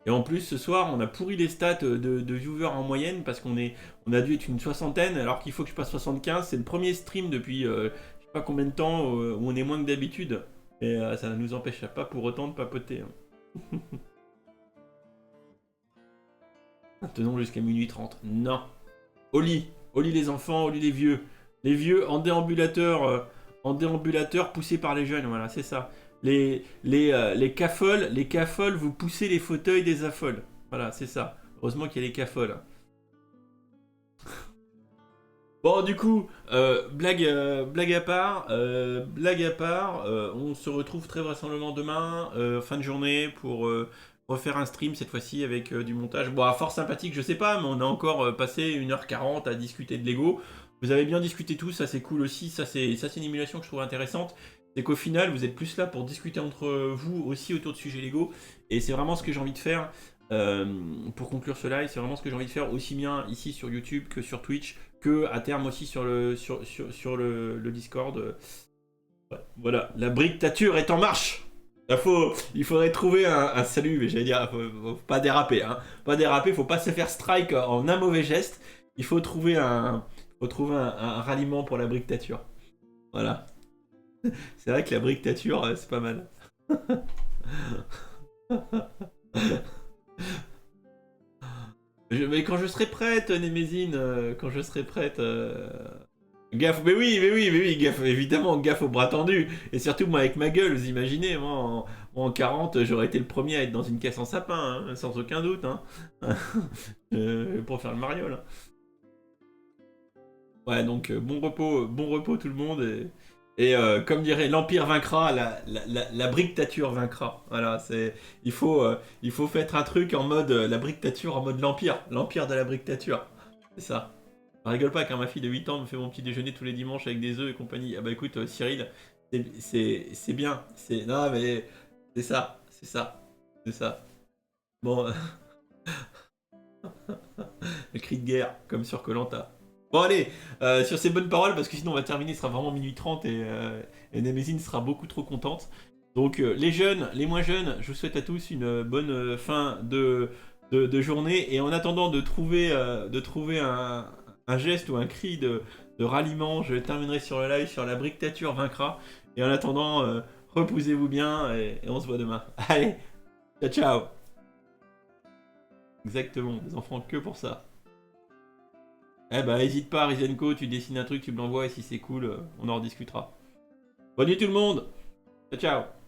Et en plus, ce soir, on a pourri les stats de viewers en moyenne parce qu'on a dû être une soixantaine alors qu'il faut que je passe 75. C'est le premier stream depuis je sais pas combien de temps où on est moins que d'habitude. Et ça ne nous empêche pas pour autant de papoter. Hein. Tenons jusqu'à minuit 30. Non. Au lit les enfants, au lit les vieux. Les vieux en déambulateur poussés par les jeunes, voilà, c'est ça. Les cafoles, vous poussez les fauteuils des affoles. Voilà, c'est ça. Heureusement qu'il y a les cafoles. Bon, du coup, blague à part, on se retrouve très vraisemblablement demain, fin de journée, pour refaire un stream cette fois-ci avec du montage. Bon, fort sympathique, je sais pas, mais on a encore passé 1h40 à discuter de Lego. Vous avez bien discuté tout, ça c'est cool aussi, ça c'est une émulation que je trouve intéressante. C'est qu'au final, vous êtes plus là pour discuter entre vous aussi autour de sujets Lego, et c'est vraiment ce que j'ai envie de faire. Pour conclure ce live, c'est vraiment ce que j'ai envie de faire aussi bien ici sur YouTube que sur Twitch, que à terme aussi sur le Discord. Ouais, voilà, la brictature est en marche. Il faudrait trouver un salut, mais j'allais dire, faut pas déraper, hein. Pas déraper, faut pas se faire strike en un mauvais geste. Il faut trouver un ralliement pour la brictature. Voilà. C'est vrai que la brictature, c'est pas mal. Mais quand je serai prête, Némézine, quand je serai prête... Gaffe, mais oui, gaffe, évidemment, gaffe au bras tendu. Et surtout, moi, avec ma gueule, vous imaginez, moi, en 40, j'aurais été le premier à être dans une caisse en sapin, hein, sans aucun doute. Hein. Pour faire le mariole. Hein. Ouais, donc, bon repos tout le monde. Et comme dirait l'Empire vaincra, la brictature vaincra. Voilà, il faut faire un truc en mode la brictature, en mode l'Empire de la brictature. C'est ça. Je rigole pas quand ma fille de 8 ans me fait mon petit déjeuner tous les dimanches avec des œufs et compagnie. Ah bah écoute, Cyril, c'est bien. Non mais c'est ça. Bon, le cri de guerre, comme sur koh. Bon allez, sur ces bonnes paroles, parce que sinon on va terminer, ce sera vraiment minuit 30 et Némézine sera beaucoup trop contente. Donc les jeunes, les moins jeunes, je vous souhaite à tous une bonne fin de journée. Et en attendant de trouver un geste ou un cri de ralliement, je terminerai sur le live sur la brictature vaincra. Et en attendant, reposez-vous bien et on se voit demain. Allez, ciao ciao. Exactement, des enfants que pour ça. Eh bah hésite pas, Rizenko, tu dessines un truc, tu me l'envoies et si c'est cool, on en rediscutera. Bonne nuit tout le monde. Ciao ciao.